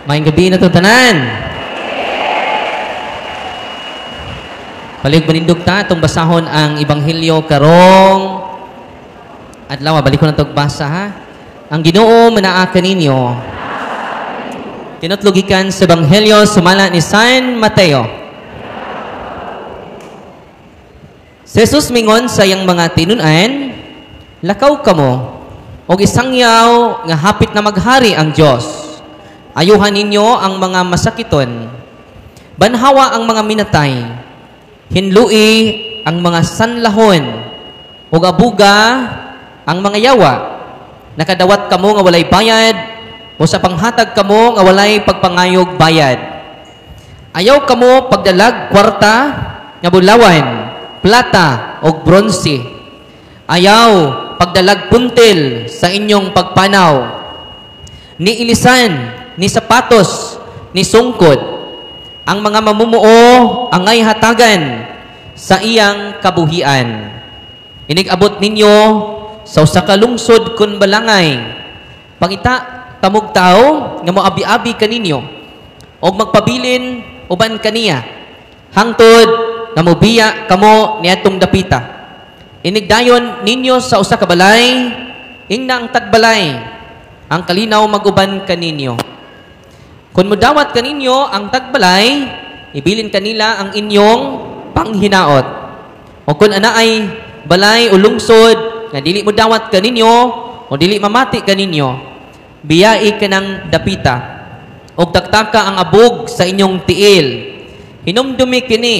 Maayong gabi na itong tanan. Palig manindog ta, itong basahon ang Ebanghelyo karong adlaw. Balik ko na itong basa, ha? Ang Ginoo manaa kaninyo. Tinutlugikan sa Ebanghelyo sumala ni San Mateo. Si Jesus mingon sa iyang mga tinunan, lakaw kamo, og isangyaw nga hapit na maghari ang Dios. Ayuhan ninyo ang mga masakiton, banhawa ang mga minatay, hinlui ang mga sanlahon, ug abuga ang mga yawa. Nakadawat kamo nga walay bayad, o sa panghatag kamo nga walay pagpangayog bayad. Ayaw kamo pagdalag kwarta nga bulawan, plata o bronze. Ayaw pagdalag puntil sa inyong pagpanaw, ni ilisan, ni sapatos, ni sungkod. Ang mga mamumuo angay hatagan sa iyang kabuhian. Inig-abot ninyo sa usa ka lungsod kun balangay. Pangita kamog tao nga moabi-abi kaninyo og magpabilin uban kaniya hangtod nga mobiya kamo niadtong dapita. Inigdayon ninyo sa usa ka balay, ingna ang tagbalay, ang kalinaw maguban kaninyo. Kung mudawat kaninyo ang tagbalay, ibilin kanila ang inyong panghinaot. O kung anaay balay o lungsod nga dili mudawat kaninyo o dili mamati kaninyo, biyai ka ng dapita o taktaka ang abog sa inyong tiil. Hinumdumi kini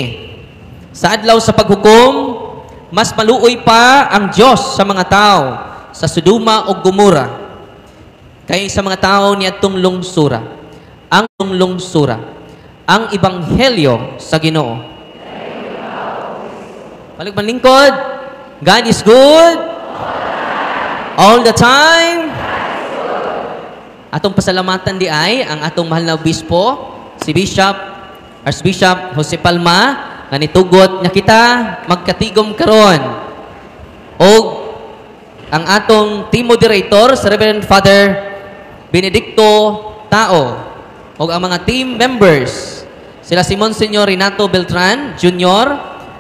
sa adlaw sa paghukom, mas maluoy pa ang Dios sa mga tao sa Sodoma o Gomora kay sa mga tao niadtong lungsura. Ang lungsura, ang Ebanghelyo sa Ginoo. Balik lingkod, God is good all the time. Atong pasalamatan di ay ang atong mahal na obispo, si Archbishop Jose Palma, nga nitugot niya kita magkatigom karon. O ang atong team moderator, sa Reverend Father Benedicto Tao, o ang mga team members, sila si Monsignor Renato Beltran Jr.,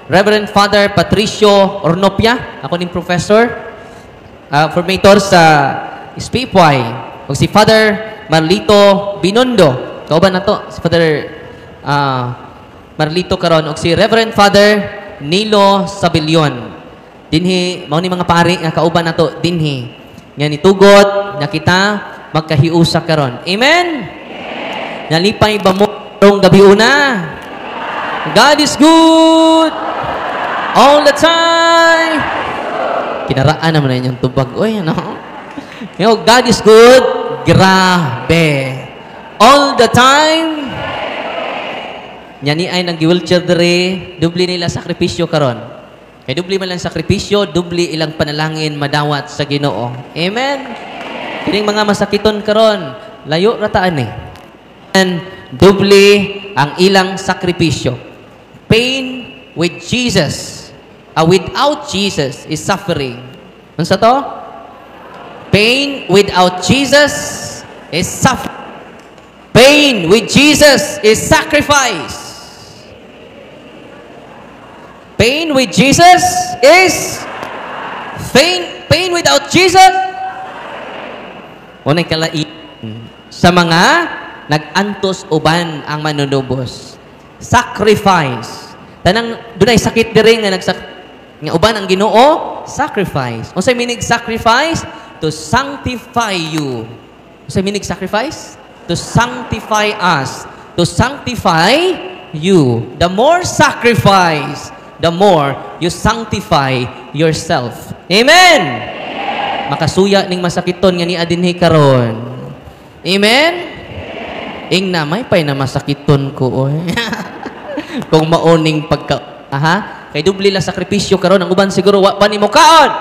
Reverend Father Patricio Ornopia, ako ning professor, formator sa SPPY, o si Father Marlito Binondo, kauban na to, si Father Marlito karon, o si Reverend Father Nilo Sabilion. Dinhi, mao ni mga pari nga kauban na to, dinhi. Nga nitugot, na kita magkahiusa karon. Amen? Nalipay ba mo karong gabi una? God is good all the time. Kinaraan naman na inyong tubag. Uy, ano? God is good. Grabe. All the time. Nyani ay nang gi-wheelchair dere, dubli nila sakripisyo karon. Kay dubli man lang sakripisyo, dubli ilang panalangin madawat sa Ginoo. Amen. Kining mga masakiton karon, layo rataan eh. Dubli ang ilang sakripisyo. Pain with Jesus. Without Jesus is suffering. Ano sa to? Pain without Jesus is suffering. Pain with Jesus is sacrifice. Pain with Jesus is pain without Jesus. Unay kalait sa mga nag-antos uban ang manunubos. Sacrifice. Tanang dunay sakit diri nga nga uban ang Ginoo, sacrifice. Unsay meaning sacrifice? To sanctify you. Unsay meaning sacrifice? To sanctify us. To sanctify you. The more sacrifice, the more you sanctify yourself. Amen. Makasuya ning masakiton nga ni adinhi karon. Amen. Ingna may pay na masakiton ko oy. Kung maoning pagka kay dubli la sakripisyo karon, ang uban siguro wa pa nimo kaon.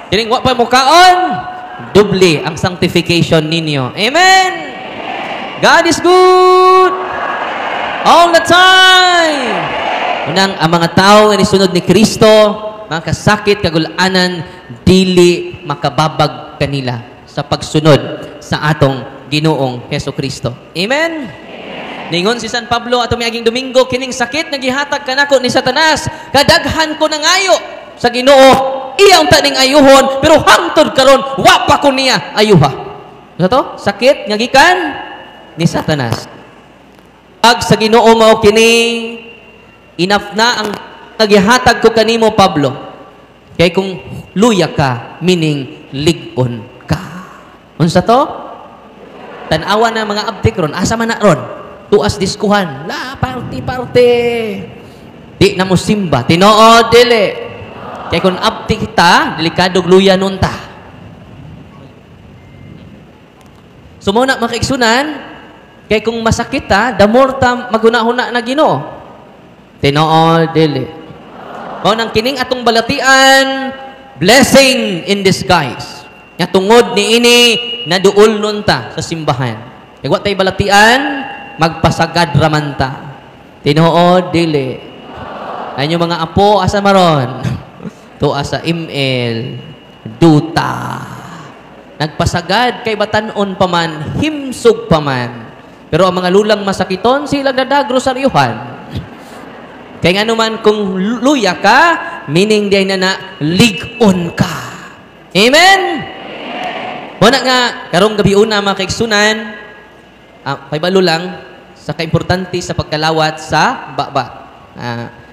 Dining wa pa mo kaon, dubli ang sanctification ninyo. Amen. God is good all the time. Unang ang mga tao nga nisunod ni Kristo, mga kasakit kagulanan dili makababag kanila sa pagsunod sa atong Ginoong Heso Kristo. Amen? Ningon si San Pablo ato miaging Domingo, kining sakit nagihatag kanako ni Satanas, kadaghan ko nangayo sa Ginoo, iya unta ning ayuhon, pero hangtod karon wa pa ko niya ayuha. Ano to? Sakit nga gikan ni Satanas. Pag sa Ginoo mao kini, enough na ang nagihatag ko kanimo, Pablo. Kay kung luya ka, meaning ligon ka. Unsa to? Tanawa na mga abtik ron, asa man na ron? Tuas diskuhan. La, party. Di na mo simba. Tinuod, dili. Kaya kung abti kita, delikadog luya nun ta. So, muna makaigsunan, kaya kung masakit ta, the more ta maguna-huna na Ginoo. Tinuod, dili. O nang kining atong balatian, blessing in disguise. Nga tungod ni ini, naduol nun ta sa simbahan. Kaya wa tay balatian, magpasagad ramanta. Tinuod, dili. Ay yung mga apo, asa maron? Tuwa sa email, duta. Nagpasagad kay batanon paman, himsog paman. Pero ang mga lulang masakiton, sila dadagro sa riyuhan. Kaya nga naman, kung luya ka, meaning diay na ligon ka. Amen? Muna nga, karong gabi una, mga kaiksunan, paibalo lang, sa kaimportante sa pagkalawat sa baba.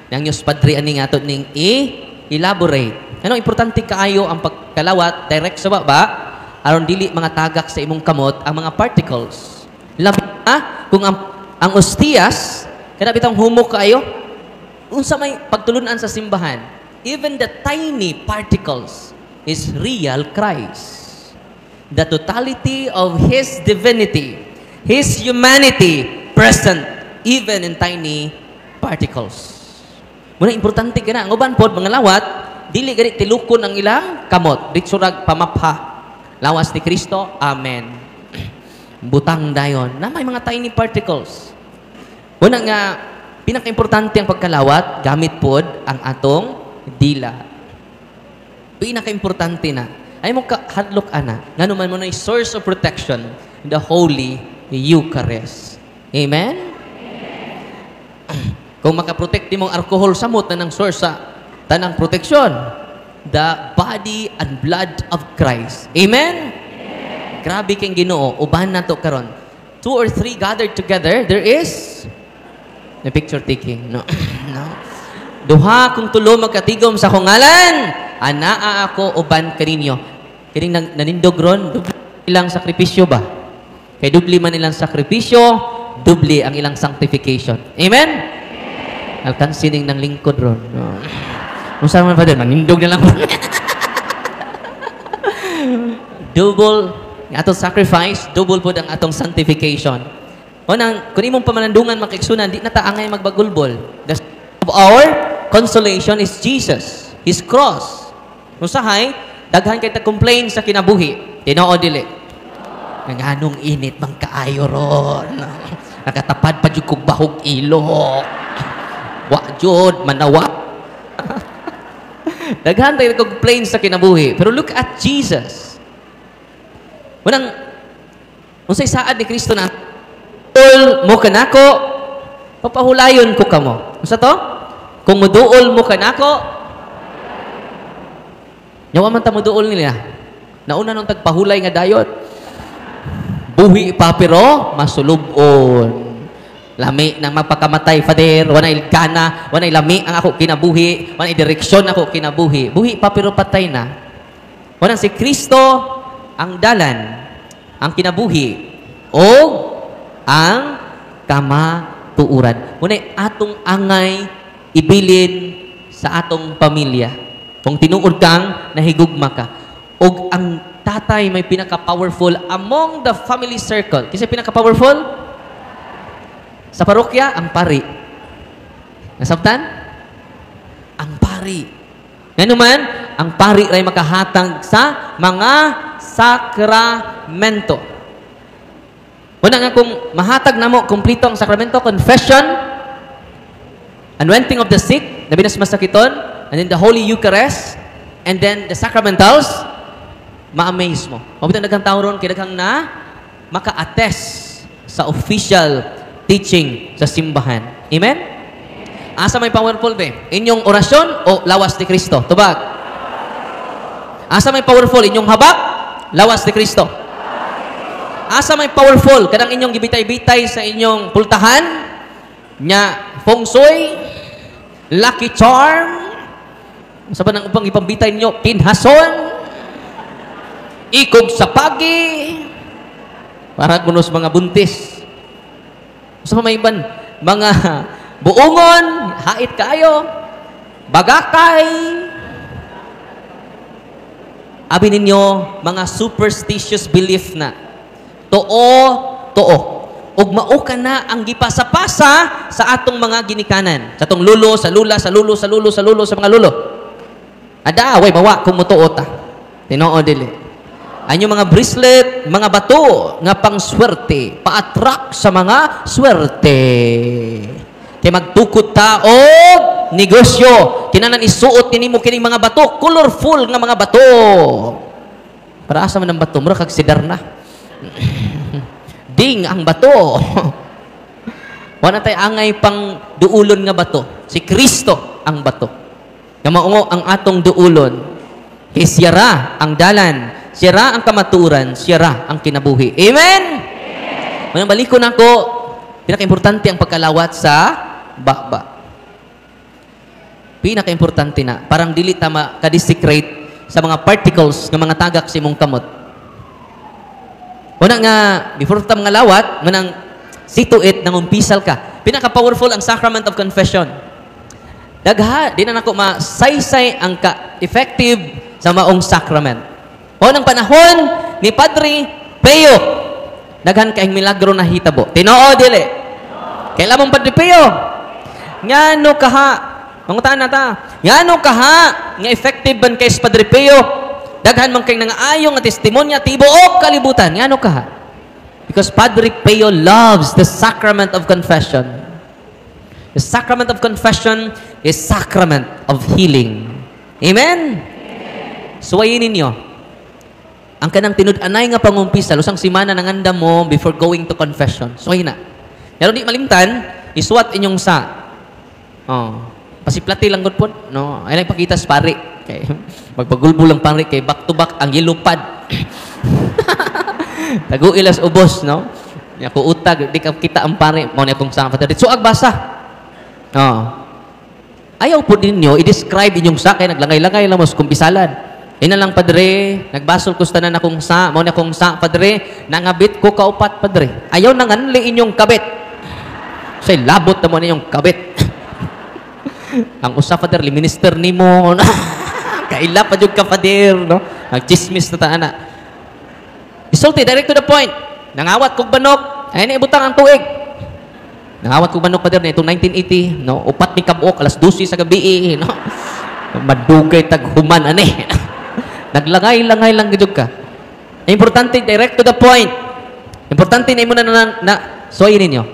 Nang Diyos Padre ani nga ito ning i-elaborate. Ano, importante kaayo ang pagkalawat direct sa baba, aron dili mga tagak sa imong kamot ang mga particles. Labi na, kung ang ostias, kada bitang humok kaayo, unsa may pagtulunan sa simbahan, even the tiny particles is real Christ. The totality of His divinity, His humanity, present even in tiny particles. Muna importante ka na, ang uban pod, mga lawat, dili ganit tilukon ang ilang kamot. Ditsurag pamapha. Lawas ni Kristo, amen. Butang dayon, na may mga tiny particles. Muna nga, pinaka-importante ang pagkalawat, gamit pod ang atong dila. Pinaka-importante na. Ay mo kahadlok ana, nga naman mo na source of protection, the Holy Eucharist. Amen? Kung makaprotect di mong alcohol, samot na ng source sa tanang proteksyon. The body and blood of Christ. Amen? Grabe kang Ginoo, uban na to karon. 2 or 3 gathered together, there is na picture taking. No. No. Duha kung tulo magkatigom sa kungalan, anaa ako uban kaninyo. Kining nanindog ron, dubli ilang sakripisyo ba? Kay dubli man ilang sakripisyo, dubli ang ilang sanctification. Amen? Alkansining ng lingkod ron. No. Kung saan man pa doon, nanindog na lang. Double, atong sacrifice, double po ang atong sanctification. O nang, kung imong pamanandungan makiksunan, di na taangay magbagulbol. The of our consolation is Jesus, His cross. Kung sahay, daghan kay ta-complain sa kinabuhi. Tinoo dili. Nganong init mang kaayo ron. Nakatapad pa jud kog bahog ilok. Wa jud manawa. Daghan tayo complain sa kinabuhi. Pero look at Jesus. Unang, unsay saad ni Kristo na, "Duol mo kanako, papahulayon ko kamo." Unsa to? Kung muduol mo kanako, nyawa man ta muduol nila. Nauna nung tagpahulay nga dayot. Buhi papiro, masulubon. Lami nang magpakamatay, Father, wanay gana, wanay lami ang ako kinabuhi, wanay direksyon ako kinabuhi. Buhi papiro patay na. Wanang si Kristo ang dalan, ang kinabuhi, o ang kamatuuran. Muna'y atong angay ibilin sa atong pamilya. Kung tinuod kang nahigugma ka. O ang tatay may pinaka-powerful among the family circle. Kasi pinaka-powerful? Sa parokya, ang pari. Nasabtan? Ang pari. Ngayon man, ang pari ay makahatag sa mga sakramento. Una nga kung mahatag na mo, kumplito ang sakramento, confession, anointing of the sick, na binas masakiton, and then the Holy Eucharist, and then the sacramentals, ma-amaze mo. Mabuti naghang tao ron, kaya naghang na maka-attest sa official teaching sa simbahan. Amen? Asa may powerful be? Inyong orasyon o lawas ni Kristo? Tubag. Asa may powerful? Inyong habak? Lawas ni Kristo. Asa may powerful? Kadang inyong gibitay-bitay sa inyong pultahan? Nya, feng shui? Lucky charm? Sa ba nang upang ipambitay ninyo? Kinhason? Ikog sa pagi? Para kunos mga buntis. Sa may iban, mga buungon, hait kayo, bagakay. Abi ninyo, mga superstitious belief na, too. Ug mao ka na ang gipasa-pasa sa atong mga ginikanan. Sa atong lulo, sa lula, sa lulo, sa lulo, sa lulo, sa mga lulo. Ada, way, bawa, kung mutuo ta. Tinoo, dili. Anyo mga bracelet, mga bato, nga pang swerte, pa-attract sa mga swerte. Kaya magtukod ta o negosyo. Kinanan isuot nini mo kining mga bato, colorful nga mga bato. Para asa man ang bato, mura kag sidar na. Ding ang bato. Wala tayo angay pang duulon nga bato. Si Kristo ang bato. Nga maungo ang atong duulon. Kay siyara ang dalan. Siyara ang kamaturan, siyara ang kinabuhi. Amen? Amen. Balikon ako, pinaka-importante ang pagkalawat sa baba. Pinaka-importante na, parang dili tama ka-desecrate sa mga particles ng mga tagak sa imong kamot. Una nga, before tam nga lawat, manang situit, nangumpisal ka. Pinaka-powerful ang sacrament of confession. Dagha, di na nako masaysay ang ka-effective sa maong sacrament. O ng panahon ni Padre Pio, daghan kaing milagro na hitabo. Tinoo dili. Kailan mong Padre Pio? Ngano kaha? Mangutaan na ta. Ngano kaha nga effective ban kay Padre Pio? Daghan man kay nangaayo nga testimonya tibuok kalibutan. Ngano kaha? Because Padre Pio loves the sacrament of confession. The sacrament of confession is sacrament of healing. Amen? Suwayin ninyo. Ang kanang tinud-anay nga pangumpisa, lusang simana nanganda mo before going to confession. So, na. Pero di malimtan, isuwat inyong sa. Oh, pasiplati lang gud po. No? Ay nagpakita sa pari. Kay, magpagulbo lang pari kay back to back ang yellow pad. Tago ilas ubos, no? Ako utag, di ka kita ang pari. Mo ni akong sa father. So, agbasa. Oh. Ayaw po ninyo, i-describe inyong sa, kay naglangay-langay lang mo sa kumpisalan. Ina lang, Padre, nagbasol ko sa tanan akong sa, mo na akong sa, Padre, nangabit ko kaupat, Padre. Ayaw nang anli inyong kabit. Sa'y labot na mo na inyong kabit. Ang usa, Padre, minister ni mo. Kaila pa dyan ka, Padre, no? Nag-chismis na taana. Isulti, direct to the point. Nangawat kong banok, ay naibutang ang tuig. Nangawat kong banok, Padre, na itong 1980, no? Upat ni kabuok, alas 12 sa gabi, no? Madugay taghuman, ane. Naglangay-langay lang gidug ka. Importante, direct to the point. Importante na mo na soyin ninyo.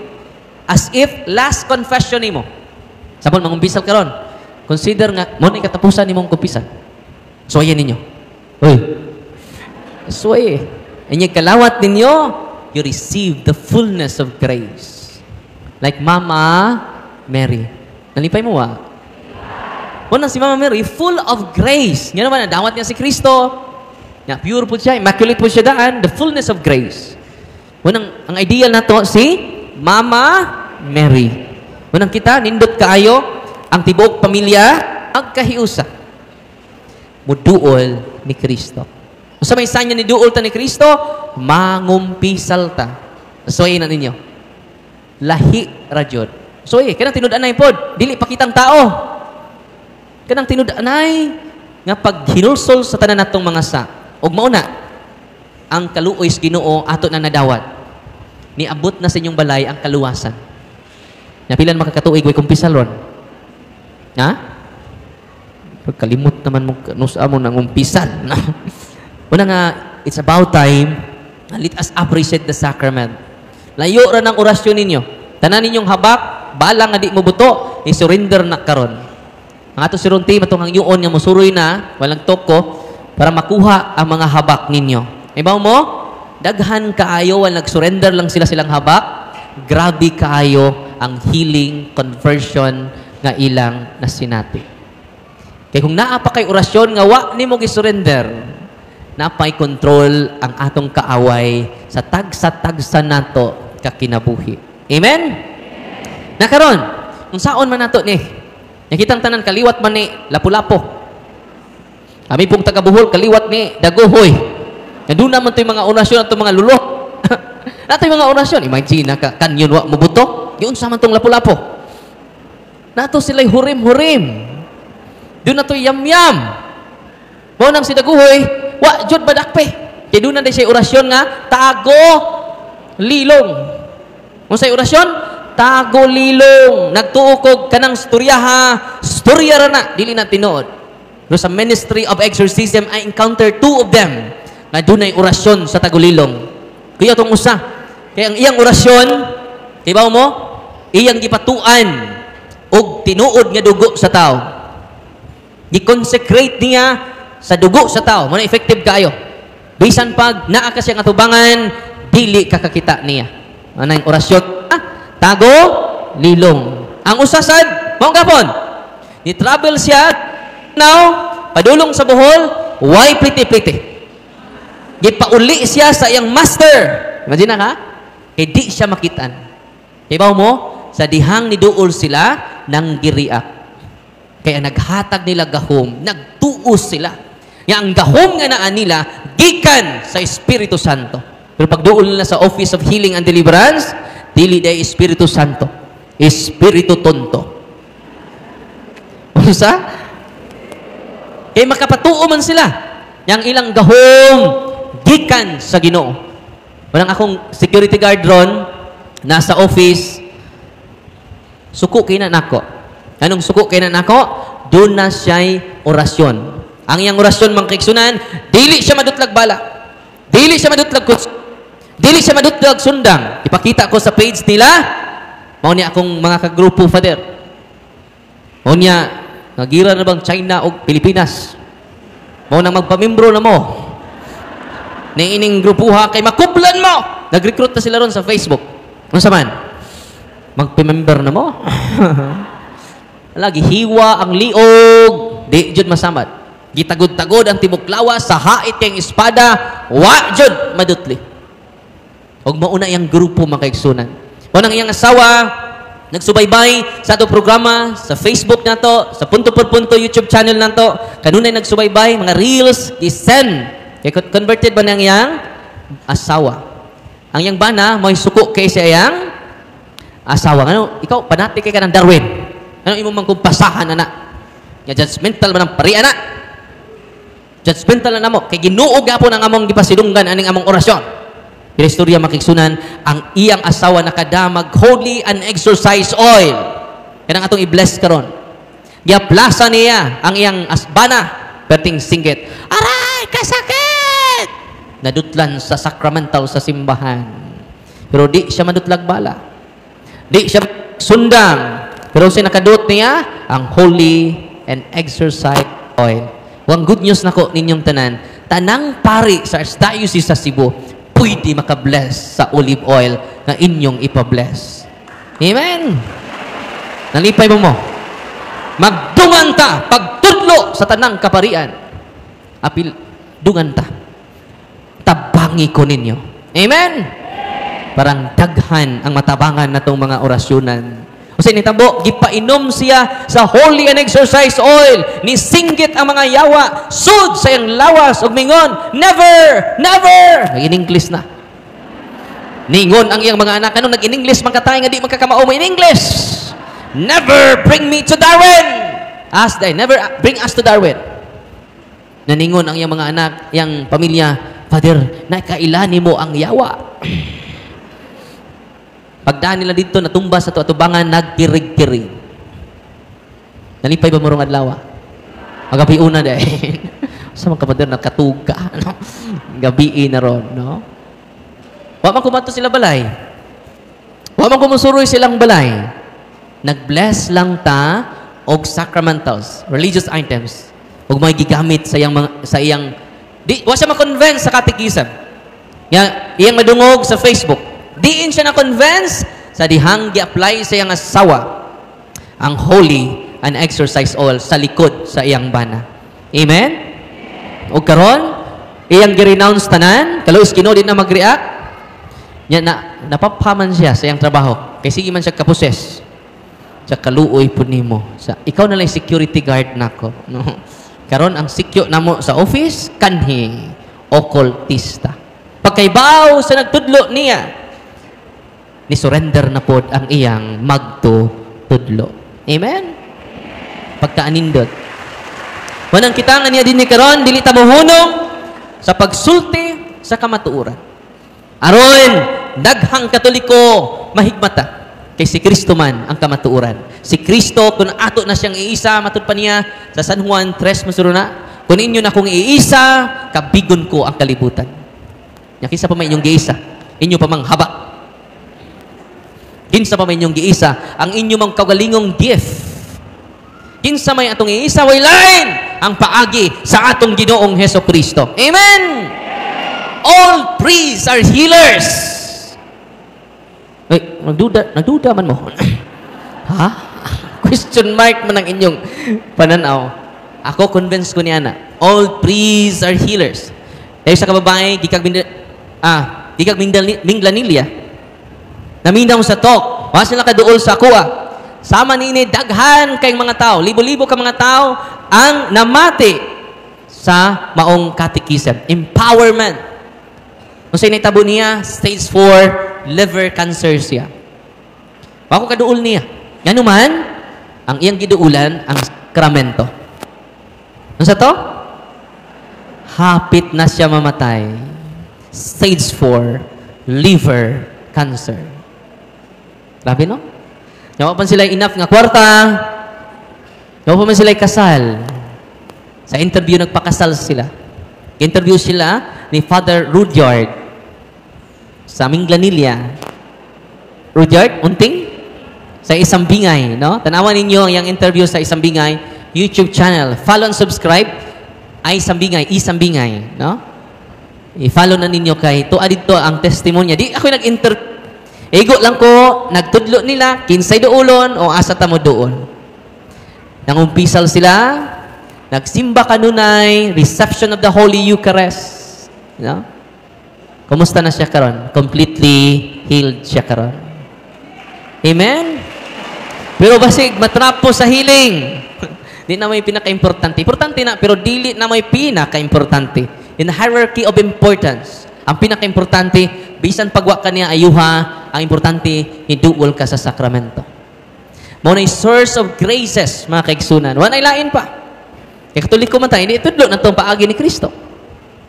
As if last confession nimo. Sabon mangumbisal karon. Consider nga mo ni katapusan nimong kumpisan. Soyin ninyo. Uy. Soy. Inyong kalawat ninyo, you receive the fullness of grace. Like Mama Mary. Nalipay mo wa? Unang si Mama Mary, full of grace. Nga naman, nadawat niya si Kristo. Nga, pure po siya, immaculate po siya daan. The fullness of grace. Unang, ang ideal na to, si Mama Mary. Unang kita, nindot kaayo, ang tibuok pamilya, ang kahiusa. Muduol ni Kristo. Sa may sanya ni duol ta ni Kristo, mangumpisal ta. So, na ninyo. Lahi radyod. So, kaya tinudanay pod, dili pakitang tao. Kanang tinud-anay nga pag hinulsol sa tanan natong mga sa. Ug mauna, ang kaluoy sa Ginoo ato na nadawat. Niabot na sa inyong balay ang kaluwasan. Napilan makakatuig way kumpisal ron. Ha? Pagkalimot naman mo nusa mo nang umpisal. Una nga, it's about time let us appreciate the sacrament. Layo ra ng orasyon ninyo. Tanan ninyong habak, bala nga di mo buto, i-surrender na karon. Ang ato si Ronti, matong ang yun nga musuroy na, walang toko, para makuha ang mga habak ninyo. Ibaw mo, daghan kaayo wal nag-surrender lang sila silang habak, grabe kaayo ang healing conversion nga ilang nasinati. Kaya kung naa pa kay orasyon nga wa nimo gi-surrender, napay control ang atong kaaway sa tagsa-tagsa nato kakinabuhi. Amen? Nakaron, kung saon man nato ni, nakitang tanan kaliwat man ni lapu-lapo. Kami pong taga-Bohol, kaliwat ni daguhoy. Doon naman ito yung mga orasyon at mga lulo. Nato yung mga orasyon. Imagine ka, kanyon wa mubuto. Yun sa man itong lapu-lapo. Nato sila'y hurim-hurim. Doon na ito yam-yam. Mo nang si daguhoy, wa jud badakpe. Kaya doon na din siya orasyon nga, tago lilong. Kung sa'y orasyon, tago lilong. Nagtuukog kanang storyaha, storya ra na, dili na tinuod. Pero sa Ministry of Exorcism, I encountered 2 of them na doon ay orasyon sa tagulilong. Kaya itong usa. Kaya ang iyang orasyon, ibaw mo, iyang gipatuan o tinuod nga dugo sa tao. Gi-consecrate niya sa dugo sa tao. Muna effective kayo. Bisan pag naa ka siyang atubangan, dili kakakita niya. Ano yung orasyon? Tago, lilong. Ang usasad, maong gapon, ni-travel siya, now, padulong sa Bohol, why pliti-pliti? Gipauli siya sa iyang master. Imagine ka? Di siya makitaan. Ibaw mo, sa dihang ni duol sila, nang giriak. Kaya naghatag nila gahom, nagtuos sila. Nga ang gahom nga naan nila, gikan sa Espiritu Santo. Pero pag duol nila sa Office of Healing and Deliverance, dili day Espiritu Santo. Espiritu Tonto. Usa? Kaya makapatuo man sila. Yang ilang gahom, gikan sa Ginoo. Walang akong security guard ron, nasa office, suko kay na nako. Anong suko kay na nako? Doon na siya'y orasyon. Ang iyang orasyon, mga kaiksunan, dili siya madutlag bala. Dili siya madutlag kuts. Dili siya madutlag sundang. Ipakita ko sa page nila, mao niya akong mga kagrupo, Father. Mao niya, nagira na bang China o Pilipinas? Mao nang magpamimbro na mo. Ning ining grupuha kay makublan mo. Nag-recruit na sila ron sa Facebook. Unsa man? Magpamember na mo. Lagi hiwa ang liog, di jud masamad. Gitagod-tagod ang tibok lawas sa hait kay espada, wa jud madutli. Og mauna yang grupo makaigsunan. Kunang iyang asawa nagsubaybay sa ato programa sa Facebook nato, sa Punto por Punto YouTube channel nato. Kanunay nagsubaybay mga reels gi-send. Kaya converted ba nang iyang asawa? Ang iyang bana mo'y suko kay siya iyang asawa. Ano, ikaw panati kay ka ng Darwin. Ano imong mangkumpasahan anak? Ya judgmental man ang pari anak. Judgmental na namo kay Ginoo gapon ang among gipasidunggan aning among orasyon. Pero istorya makigsunan, ang iyang asawa nakadamag holy and exorcise oil. Kaya atong i-bless karon. Giaplasa niya ang iyang asbana perting singgit. Aray, kasakit! Nadutlan sa sacramental sa simbahan. Pero di siya madutlag bala. Di siya sundang. Pero si nakadut niya ang holy and exorcise oil. Ang good news nako ninyong tanan, tanang pari sa Archdiocese sa Cebu, pwede makabless sa olive oil na inyong ipabless. Amen? Nalipay mo mo. Magdungan ta, pagtudlo sa tanang kaparian. Apil, dungan ta. Tabangi ko ninyo. Amen? Parang daghan ang matabangan na itong mga orasyonan. Kasi nitabo, gipainom siya sa holy and exorcise oil. Nisinggit ang mga yawa. Sud sa iyang lawas ug mingon, never, never. Nag-in-English na. Ningon ang iyang mga anak. Anong nag-in-English? Magkatay nga di magkakamao mo in English. Never bring me to Darwin. Never bring us to Darwin. Naningon ang iyang mga anak, iyang pamilya, Father, nakailani mo ang yawa. Pagdaan nila dito, natumba sa tubangan, nagpirig-pirig. Nalipay ba morong adlaw? Magabi una dahil. Sa mga kapatid, nakatuga. No? Gabi na ron. No? Waman kumato sila balay. Waman kumusuroy silang balay. Nag-bless lang ta og sacramentals, religious items. Ug may gigamit sa iyang di wa siya ma-convince sa catechism. Iyang madungog sa Facebook. Diin siya na-convince sa dihang gi-apply sa iyang asawa ang holy and exercise oil sa likod sa iyang bana. Amen? O karon, iyang gi-renounce tanan, kaluis Ginoo din na mag-react. Nya napapaman siya sa iyang trabaho. Kay sige man siya kaposes. Sa kaluoy pud nimo. Sa ikaw na lang security guard nako. No. Karon ang sikyo namo sa office kanhi occultista. Pagkaibaw sa nagtudlo niya, ni surrender na pod ang iyang magtutudlo. Amen? Pagkaanindot. Wanang kita nga niya din ni karon, dili ta mohunong sa pagsulti sa kamatuoran. Aron, daghang Katoliko mahigmata kay si Kristo man ang kamatuoran. Si Kristo, kung ato na siyang iisa, matud pa niya sa San Juan 3, masuro na, kung inyo na kung iisa, kabigon ko ang kalibutan. Kinsa pa may inyong giisa, inyo pa mang haba. Kinsa pa may inyong giisa, ang inyo mang kaugalingong gift. Kinsa may atong iisa, way line ang paagi sa atong Ginoong Heso Kristo. Amen! All priests are healers. Ay, nagduda man mo. Ha? Question mark man ang inyong pananaw. Ako convinced ko niya na. All priests are healers. Dahil sa kababae, gikag Minglanilya, naminaw sa talk, wala sila kaduol sa kuha. Sama nini, daghan kayong mga tao, libo-libo ka mga tao, ang namati sa maong catechism. Empowerment. Kung sa'yo naitabo niya, stage 4, liver cancer siya. Wako kaduol niya. Yan naman, ang iyang giduulan, ang sakramento. Ano sa to? Hapit na siya mamatay. Stage 4, liver cancer. Grabe, no? Yawa pa sila enough nga kwarta. Yawa pa man sila kasal. Sa interview, nagpakasal sila. Interview sila ni Father Rudyard sa Minglanilya. Rudyard, unting? Sa Isang Bingay, no? Tanawan ninyo yung interview sa Isang Bingay YouTube channel. Follow and subscribe ay Isang Bingay, no? I-follow na ninyo kay tuwa dito ang testimonya. Di ako ego lang ko, nagtudlo nila, kinsay doolon o asa tamo doon. Nangumpisal sila, nagsimba kanunay, reception of the Holy Eucharist. No? Kumusta na siya karon? Completely healed siya karon. Amen? Pero basig, matrapo sa healing. Di na may pinaka-importante. Importante na, pero dili na may pinaka-importante. In the hierarchy of importance, ang pinaka-importante, bisan pagwa ka niya ayuha, ang importante, hiduol ka sa sakramento. Mo na source of graces, mga kaigsunan. Wanay lain pa. Kaya Katoliko man tayo, hindi itudlo na itong paagi ni Kristo.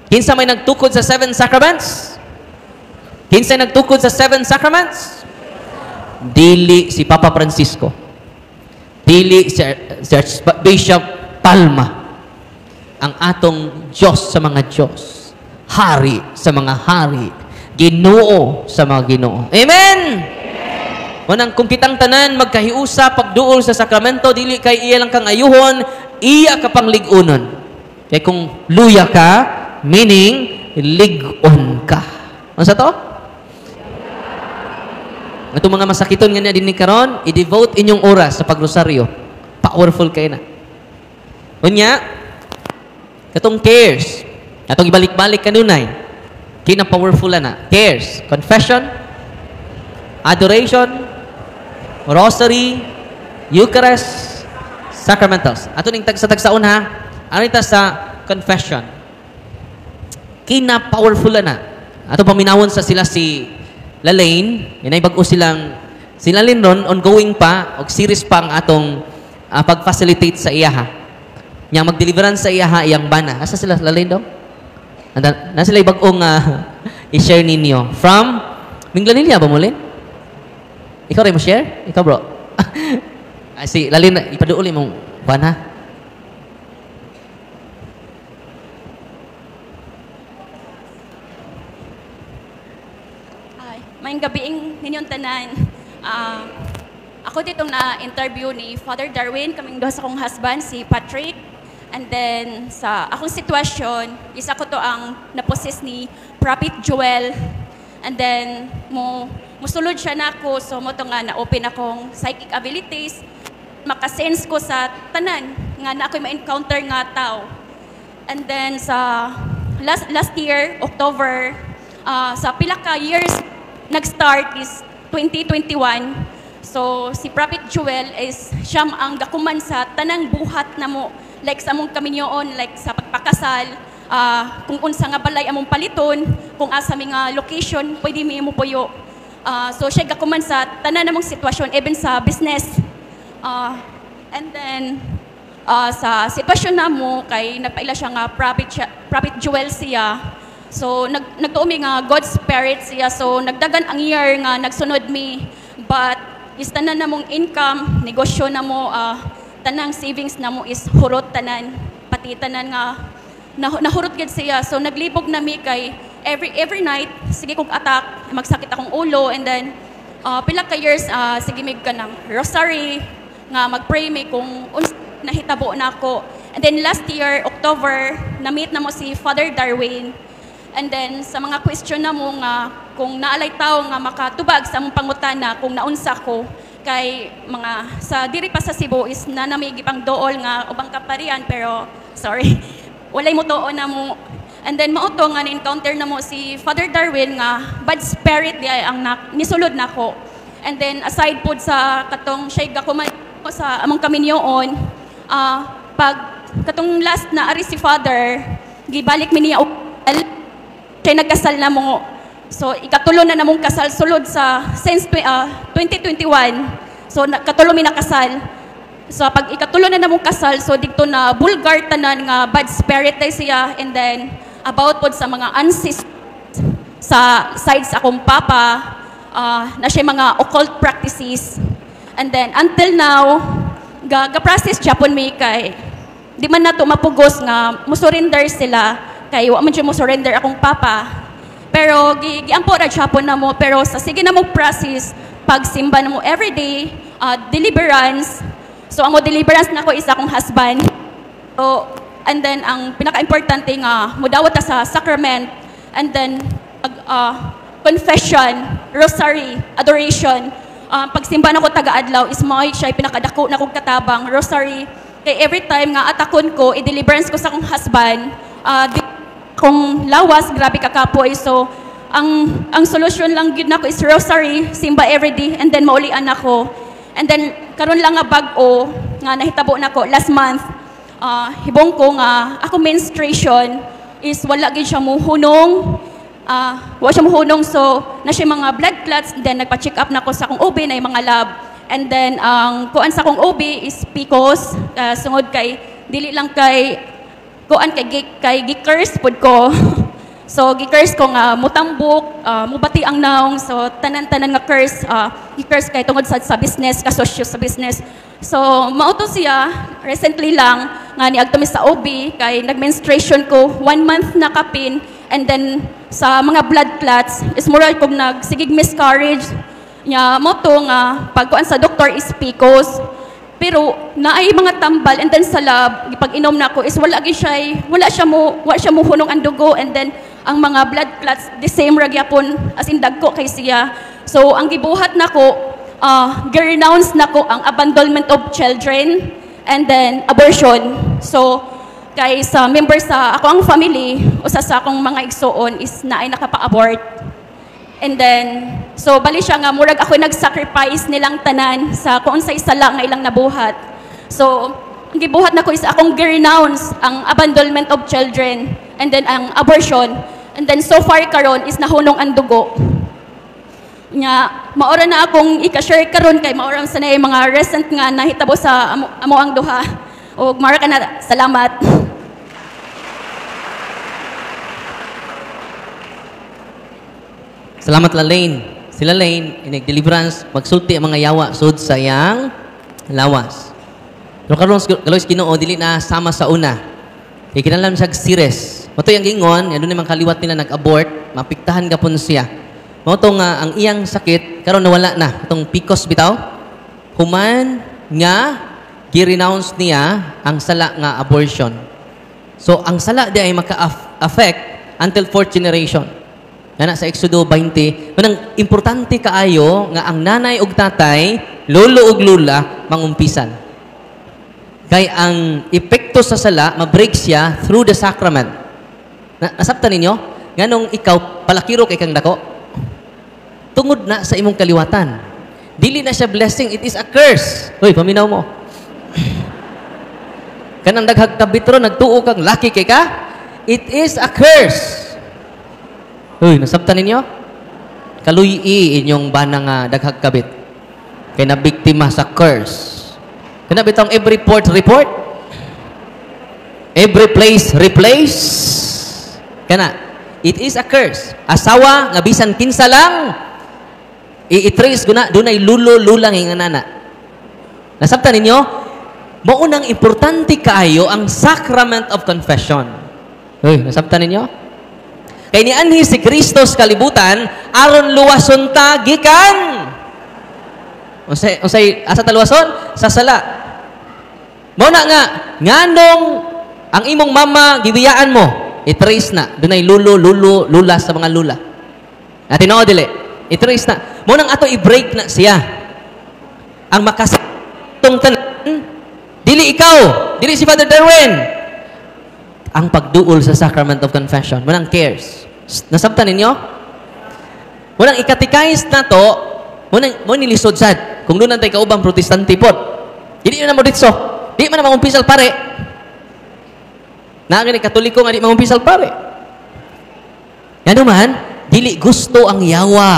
Kinsa may nagtukod sa 7 sacraments? Kinsa nagtukod sa 7 sacraments? Dili si Papa Francisco. Dili si Archbishop Palma. Ang atong Diyos sa mga Diyos. Hari sa mga hari. Ginoo sa mga Ginoo. Amen! Wanang kung kitang tanan, magkahiusa, pagduol sa sakramento, dili kay iya lang kang ayuhon, iya ka pang ligunon. Kaya kung luya ka, meaning, ligon ka. Ano sa to? Itong mga masakiton nga niya din ni karon, i-devote inyong oras sa pagrosaryo. Powerful kayo na. Unya, katong cares. Katong ibalik-balik kanunay. Kina-powerful na. Cares. Confession, adoration, rosary, Eucharist, sacramentals. Ato ning tagsa-tagsaon ha. Ano ita sa confession? Kina-powerful na. Ato paminawon sa sila si Lalaine, inay bago silang sinalin ron, ongoing pa, o series pa ang atong pag-facilitate sa iyaha. Yang mag-deliverance sa iyaha, iyang bana. Asa sila, Lalaine daw? Na sila bagong i-share ninyo. From Minglanilya ba mo, Lin? Ikaw rin mo share? Ikaw, bro. Si Lalaine, ipaduuli mong bana. Maayong gabiing ninyong tanan. Ako ditong na-interview ni Father Darwin, kaming doon sa kong husband, si Patrick. And then, sa akong sitwasyon, isa ko to ang boses ni Prophet Joel. And then, musulod siya na ako. So, mo to nga na-open akong psychic abilities. Makasense ko sa tanan nga na ako'y ma-encounter nga tao. And then, sa last year, October, sa pila ka years nag-start is 2021. So, si Prophet Joel is siyam ang gakuman sa tanang buhat na mo. Like sa among kaminyoon, like sa pagpakasal, kung unsa nga balay among paliton, kung asa mga location, pwede mi mo puyo. So, siya gakuman sa tanan namong sitwasyon, even sa business. And then, sa sitwasyon na mo, kay nagpaila siya nga Prophet Joel siya. So, nagtuumi nga God's Spirit siya. So, nagdagan ang year nga nagsunod mi. But, is tanan na mong income, negosyo na mo, tanang savings na mo is hurot tanan. Pati tanan nga, nahurot gid siya. So, naglibog na mi kay every night, sige kong attack, magsakit akong ulo, and then, pila ka years, sige mig ka ng rosary, nga mag-pray mi kung nahitabo na ako. And then last year, October, na-meet na mo si Father Darwin. And then sa mga question na mo nga kung naalay tao nga makatubag sa mong pangutana kung naunsa ko kay mga sa diri pa sa Cebu is nanamigi pang dool nga ubang kaparian pero sorry walay mo tuon na mo. And then mauto nga na-encounter na mo si Father Darwin nga bad spirit di ay ang nisulod nako. And then aside pod sa katong siya gakuman ko sa among kaminyoon, pag katong last na ari si Father, gibalik mi niya siya nagkasal na mo. So ikatulo na namong kasal sulod sa since 2021. So katulo mi nakasal. So pag ikatulo na namong kasal, so dito na bulgar tanan nga bad spirit ay siya, and then about pod sa mga ancestors sa sides akong papa, na siya mga occult practices. And then until now, ga-process Japon mi kay di man nato mapugos nga mo-surrender sila kay wa man siya mo-surrender akong papa. Pero giampo ra Japon na mo, pero sa sige na mo process pagsimba na mo everyday, deliverance. So ang mo deliverance nako is akong husband. So and then ang pinaka-importante nga modawat ta sa sacrament, and then confession, rosary, adoration. Pagsimba na ko taga-adlaw is mo siya pinakadako na kong katabang rosary. Kay every time nga atakon ko, i-deliverance ko sa akong husband, kung lawas, grabe kakapoy. So, ang solusyon lang gid nako is rosary, simba everyday, and then maulian ako. And then, karon lang nga bag-o, nga nahitabo nako last month, hibong ko nga, ako menstruation is wala gid siya muhunong, wala siya muhunong, so, na siya mga blood clots, then nagpa-check up nako sa akong OB na yung mga lab. And then, ang kuan sa akong OB is PCOS, sungod kay, dili lang kay, kuan kay gikers pod ko. So gikers ko nga mutambok, mubati ang naong, so tanan-tanan nga curse, gikers kay tungod sa business, kasosyo sa business. So mauto siya recently lang nga niadto mi sa OB kay nag-menstruation ko 1 month na kapin, and then sa mga blood clots is mura kog nagsigig miscarriage. Nya mo to nga pagkuan sa doktor is PCOS. Pero naay mga tambal, and then sa lab pag inom na ako is wala siya mo hunong ang dugo, and then ang mga blood clots the same ra gyapon as in dagko kay siya. So ang gibuhat nako, gi-renounce nako ang abandonment of children and then abortion. So kay sa members sa ako ang family, usa sa akong mga igsoon is naay nakapa-abort. And then, so bali siya nga, murag ako nag-sacrifice nilang tanan sa kung sa isa lang nga ilang nabuhat. So, ang gibuhat na ko is akong gi-renounce ang abandonment of children, and then ang abortion. And then so far karon is nahunong ang dugo. Nya, maora na akong i-share karon kay maora sa na mga recent nga nahitabo sa amo ang duha. O mara ka na, salamat. Salamat Lalaine. Sila Lane, inag-deliverance, magsulti ang mga yawa, sud sa iyang lawas. Pero karon kaloy Ginoo dili na sama sa una. Kay kinahanglan siya series. Mato yang gingon, adun namang kaliwat nila nag-abort, mapiktahan gapon siya. Mao to nga ang iyang sakit karon nawala na. Itong PCOS bitaw. Human nga gi-renounce niya ang sala nga abortion. So ang sala di ay maka-affect until fourth generation. Nga sa Exodo 20, manang importante kaayo nga ang nanay ug tatay, lolo ug lula, mangumpisan. Kay ang epekto sa sala, ma-break siya through the sacrament. Nasabtan ninyo? Nganong ikaw, palakiro kay kang dako? Tungod na sa imong kaliwatan. Dili na siya blessing, it is a curse. Hoy, paminaw mo. Kanang daghag kabitro, nagtuo kang laki kay ka? It is a curse. Hoy, nasabtan ninyo? Kaluyi inyong banang daghag kabit. Kay nabiktima sa curse. Kana bitong every port report? Every place replace? Kana, it is a curse. Asawa, nga bisan kinsa lang, i-trace ko na, dunay lulo-lulang yung nana. Nasabtan ninyo? Maunang importante kaayo ang sacrament of confession. Hoy, nasabtan ninyo? Kay ni anhi si Kristo sa kalibutan, aron luwason ta gikan. Unsay asa ta luwason? Sa sala. Mao na nga nganong ang imong mama gibiyaan mo, i-trace na dunay lula sa mga lula. Tinuod dili. I-trace na. Mao nang ato i-break na siya. Ang makasatong tanan dili ikaw, dili si Father Darwin. Ang pagduol sa sacrament of confession. Walang cares. Nasabtan ninyo? Walang ikatikais na to, mo nilisod sad. Kung doon tayo kaubang protestante po. Hindi na mo ditso. Di man na mangumpisal pare. Nagani katoliko nga di mangumpisal pare. Yan man, dili gusto ang yawa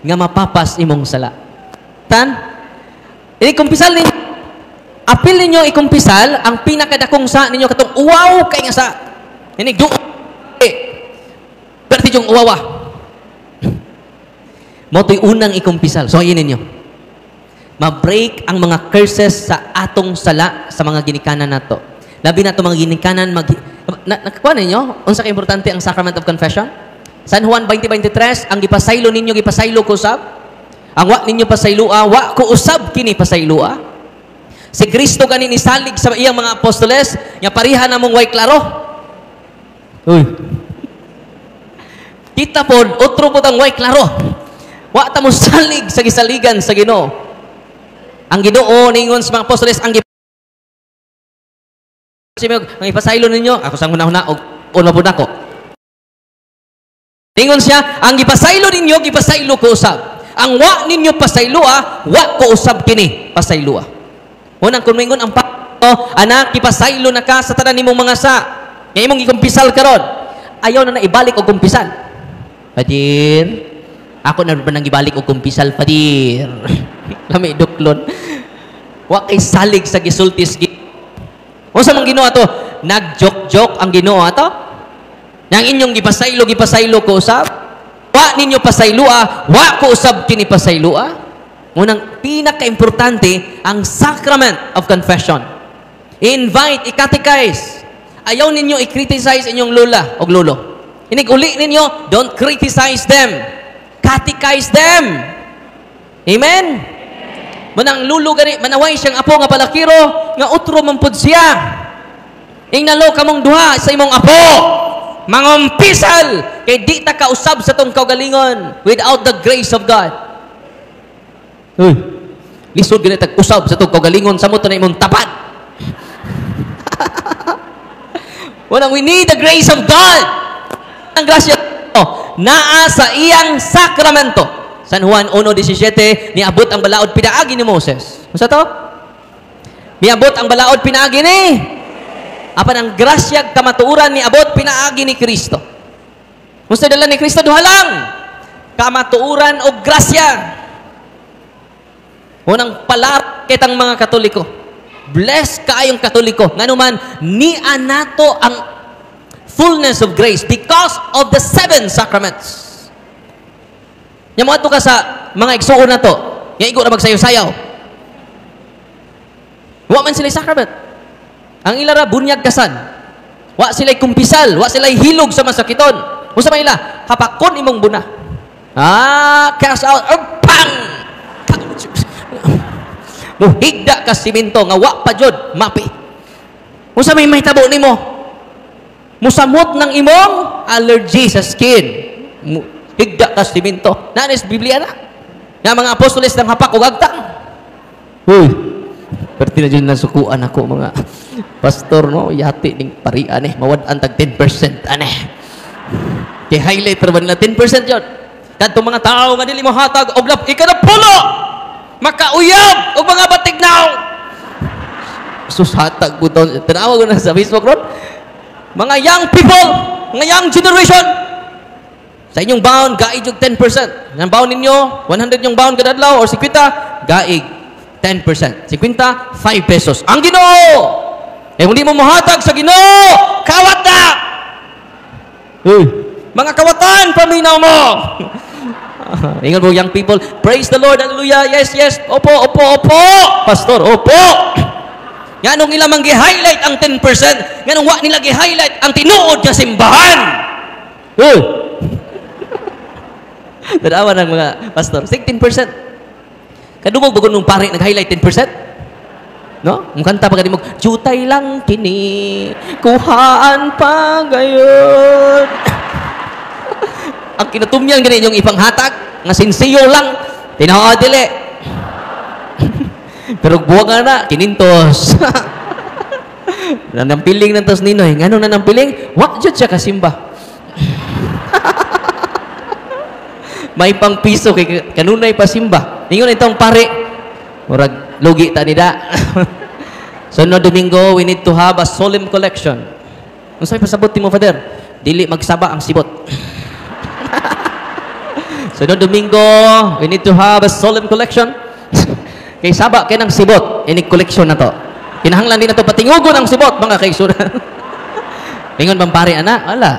nga mapapas imong sala. Tan? Ini kumpisal ninyo. Apil ninyo ikumpisal, ang pinakadakong sa ninyo katong uwaw kay nga sa. Ini do. Berti yung uwawa. Mo to'y unang ikumpisal. So, ayun ninyo. Ma-break ang mga curses sa atong sala sa mga ginikanan nato. Labi na ito mga ginikanan, nakakuha ninyo? Unsa ka importante ang sacrament of confession? San Juan 20:23, ang gipasaylo ninyo, gipasaylo ko usab. Ang wa ninyo pasaylua, wa ko usab kini pasaylua. Si Kristo ganin isalig sa iyang mga apostoles, nga parihan namong way klaro. Uy. Kita po, otro po tang way klaro. Wa ta mo salig sa gisaligan sa Ginoo. Ang Ginoo ningon sa mga apostoles, ang ipasaylo ninyo, ako sang hunahuna og uno po nako. Ningon siya, ang gipasaylo ninyo, gipasaylo ko usab. Ang wa ninyo pasaylua, wa ko usab kini pasaylua. Unang kumingon ang anak, ipasaylo na ka sa tanan nimong mga sa. Nga imong ikumpisal karon. Ayaw na ibalik og kumpisal. Fadir, ako na ba nang ibalik og kumpisal, Fadir? Lami duklon. Wa kay salig sa gisultis. Unsa man Ginoo ato? Nagjok-jok ang Ginoo ato? Yang inyong gipasaylo ko usab? Wa ninyo pasaylua, wa ko usab kini pasaylua. Unang pinaka-importante ang sacrament of confession. Invite, i-catechize. Ayaw ninyo i-criticize inyong lola o lolo. Inig-uli ninyo, don't criticize them. Catechize them. Amen? Manang lulo gani, manaway siyang apo nga palakiro, nga utro mampud siya. Ingnalo kamong duha sa imong apo. Mangumpisal, kay di ta kausab sa tong kaugalingon without the grace of God. Uy, lisod ganit usab sa tong kaugalingon sa mo to na imong tapat. We need the grace of God. Ang grasya naa sa iyang sakramento. San Juan 1:17, niabot ang balaod pinaagi ni Moses. Unsa to? Niabot ang balaod pinaagi ni. Apan ang grasya kamatuoran niabot pinaagi ni Kristo. Unsa dala ni Kristo duha lang? Kamatuoran o grasya. Unang palapit ang mga Katoliko. Bless kaayong Katoliko. Nganuman, ni anato ang fullness of grace because of the 7 sacraments. Yung mga ka sa mga igsuon na to, yung igo na magsayaw-sayaw. Wa man sila sacrament. Ang ilara, bunyag kasan. Wa sila kumpisal. Wa sila hilog sa masakiton. Kung sa manila, hapakon imong buna. Cast out. Pang! Muhigda ka siminto nga wa pa jud mapi. Unsa may mahitabo nimo? Musamot ng imong allergy sa skin. Higda ka simento. Nanis Biblia na. Nga mga apostoles ng hapak o agtang. Uy, perti na dyan nasukuan ako mga pastor, no? Yati ning parian mawad-an tag 10%, Kay highlight ra ba nila 10% yun? Kadtong mga tao nga dili mohatag og ikanapulo, makauyab og mga batignaw. Sushatag po ito. Tinawag ko na sa Facebook ron. Mga young people, mga young generation, sa inyong bound, gaig yung 10%. Ang bound ninyo, 100 yung bound kadadlaw, or 50, gaig 10%. 50, 5 pesos. Ang Ginoo! Eh, hindi mo mahatag sa Ginoo, kawat na! Mga kawatan, paminaw mo! Ingat po, young people, praise the Lord, hallelujah, yes, yes, opo, opo, opo! Pastor, opo! Nga nung ilang gi-highlight ang 10%, nga nung wa nila gi-highlight ang tinuod na simbahan. Tanawa ng mga pastor, 16%. Kadumog bago nung pare nag-highlight 10%? No? Ang kanta pa kadimog, jutay lang kini, kuhaan pa gayon. Ang kinatumyan ganyan yung ipanghatag, nga sinsiyo lang, tinawa dili. Pero buwag na, kinintos. Nanampiling ng tos ninoy. Ngano nanampiling? Wak jud siya kasimba. May pang piso kay kanunay pa simba. Ningon itong pare. Murag lugi ta nida. So no Domingo, we need to have a solemn collection. Unsay pasabot mo, Father? Dili magsaba ang sibot. So no Domingo, we need to have a solemn collection. Kay saba kay nang sibot, inig collection na to. Kinahanglan din na to patingugon ang sibot, mga kaigsunan. Ingon bang pare ana? Wala.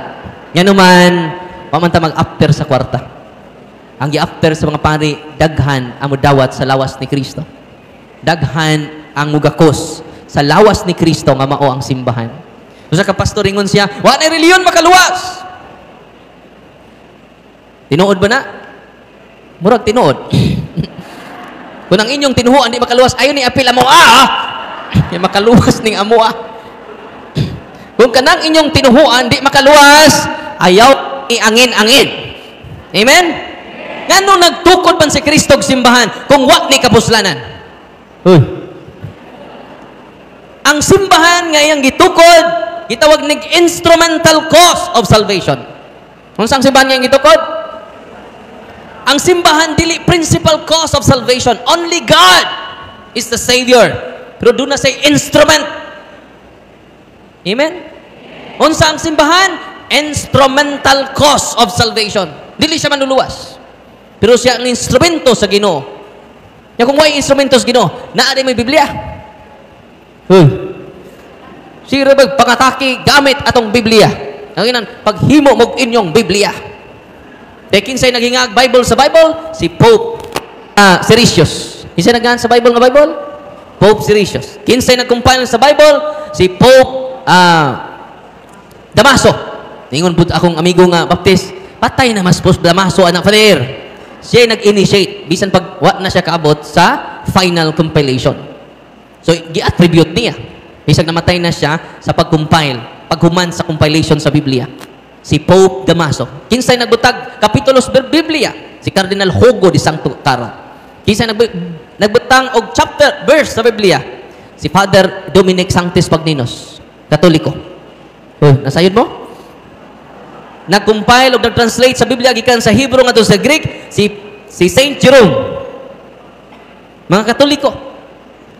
Yan naman, pamanta mag-after sa kwarta. Ang gi-after sa mga pare, daghan ang mudawat sa lawas ni Kristo. Daghan ang mugakos sa lawas ni Kristo nga mao ang simbahan. Usa ka pastor ingon siya, wa na reliyon makaluwas. Tinuod ba na? Murag tinuod. Kung ang inyong tinuhuan di makaluwas, ayon ni apil amo Yung makaluwas ning amo Kung kanang inyong tinuhuan di makaluwas, ayaw ni angin-angin. Amen? Ngano nagtukod man si Kristo og simbahan kung wa ni kapuslanan? Ang simbahan nga iyang gitukod, gitawag nig instrumental cause of salvation. Unsang simbahan nga iyang gitukod? Ang simbahan dili principal cause of salvation. Only God is the Savior. Pero doon na say instrument. Amen? Unsa ang simbahan? Instrumental cause of salvation. Dili siya manluluwas. Pero siya ang instrumento sa Ginoo. Ya kung may instrumento sa Ginoo, naa di may Biblia. Sira bag pangataki gamit atong Biblia. Ang inan paghimo mo inyong Biblia. Kaya kinsay naghingag Bible sa Bible? Si Pope Siricius. Kinsay naghan sa Bible nga Bible? Pope Siricius. Kinsay nag-compile sa Bible? Si Pope Damaso. Ningon pud akong amigo nga Baptist, patay na mas Pope Damaso anak Father. Siya nag-initiate bisan pag wa na siya kaabot sa final compilation. So gi-attribute niya. Bisag namatay na siya sa pag-compile, paghuman sa compilation sa Biblia. Si Pope Damaso. Kinsay nagbutag kapitulos Biblia? Si Cardinal Hugo de Santo Tara. Kinsay nagbutang og chapter, verse sa Biblia? Si Father Dominic Sanctis Pagninos, Katoliko. Nasayod mo? Nag-compile o nag-translate sa Biblia gikan sa Hebrew ngadto sa Greek si Saint Jerome. Mga Katoliko.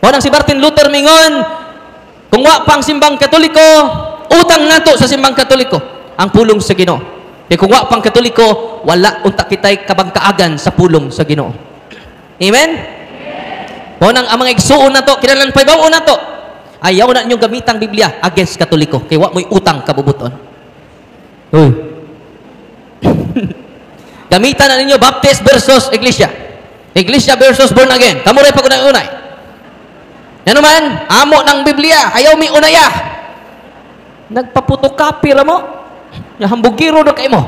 Wanang si Martin Luther mingon, kung wa pang simbang Katoliko, utang nato sa simbang Katoliko ang pulong sa Ginoo. Kaya kung wa pang Katoliko, wala unta kitay kabangkaagan sa pulong sa Ginoo. Amen? Wanang ang mga igsuon nato, kinahanglan paybaw nato. Ayaw na ninyong gamitang Biblia against Katoliko. Kaya wa mo'y utang kabubuton. Gamitan na ninyo Baptist versus Iglesia. Iglesia versus born again. Kamuray pag unay-unay. Yan naman, amo ng Biblia. Ayaw mi unaya. Nagpaputokapi ra mo. Hambugiro na kayo mo.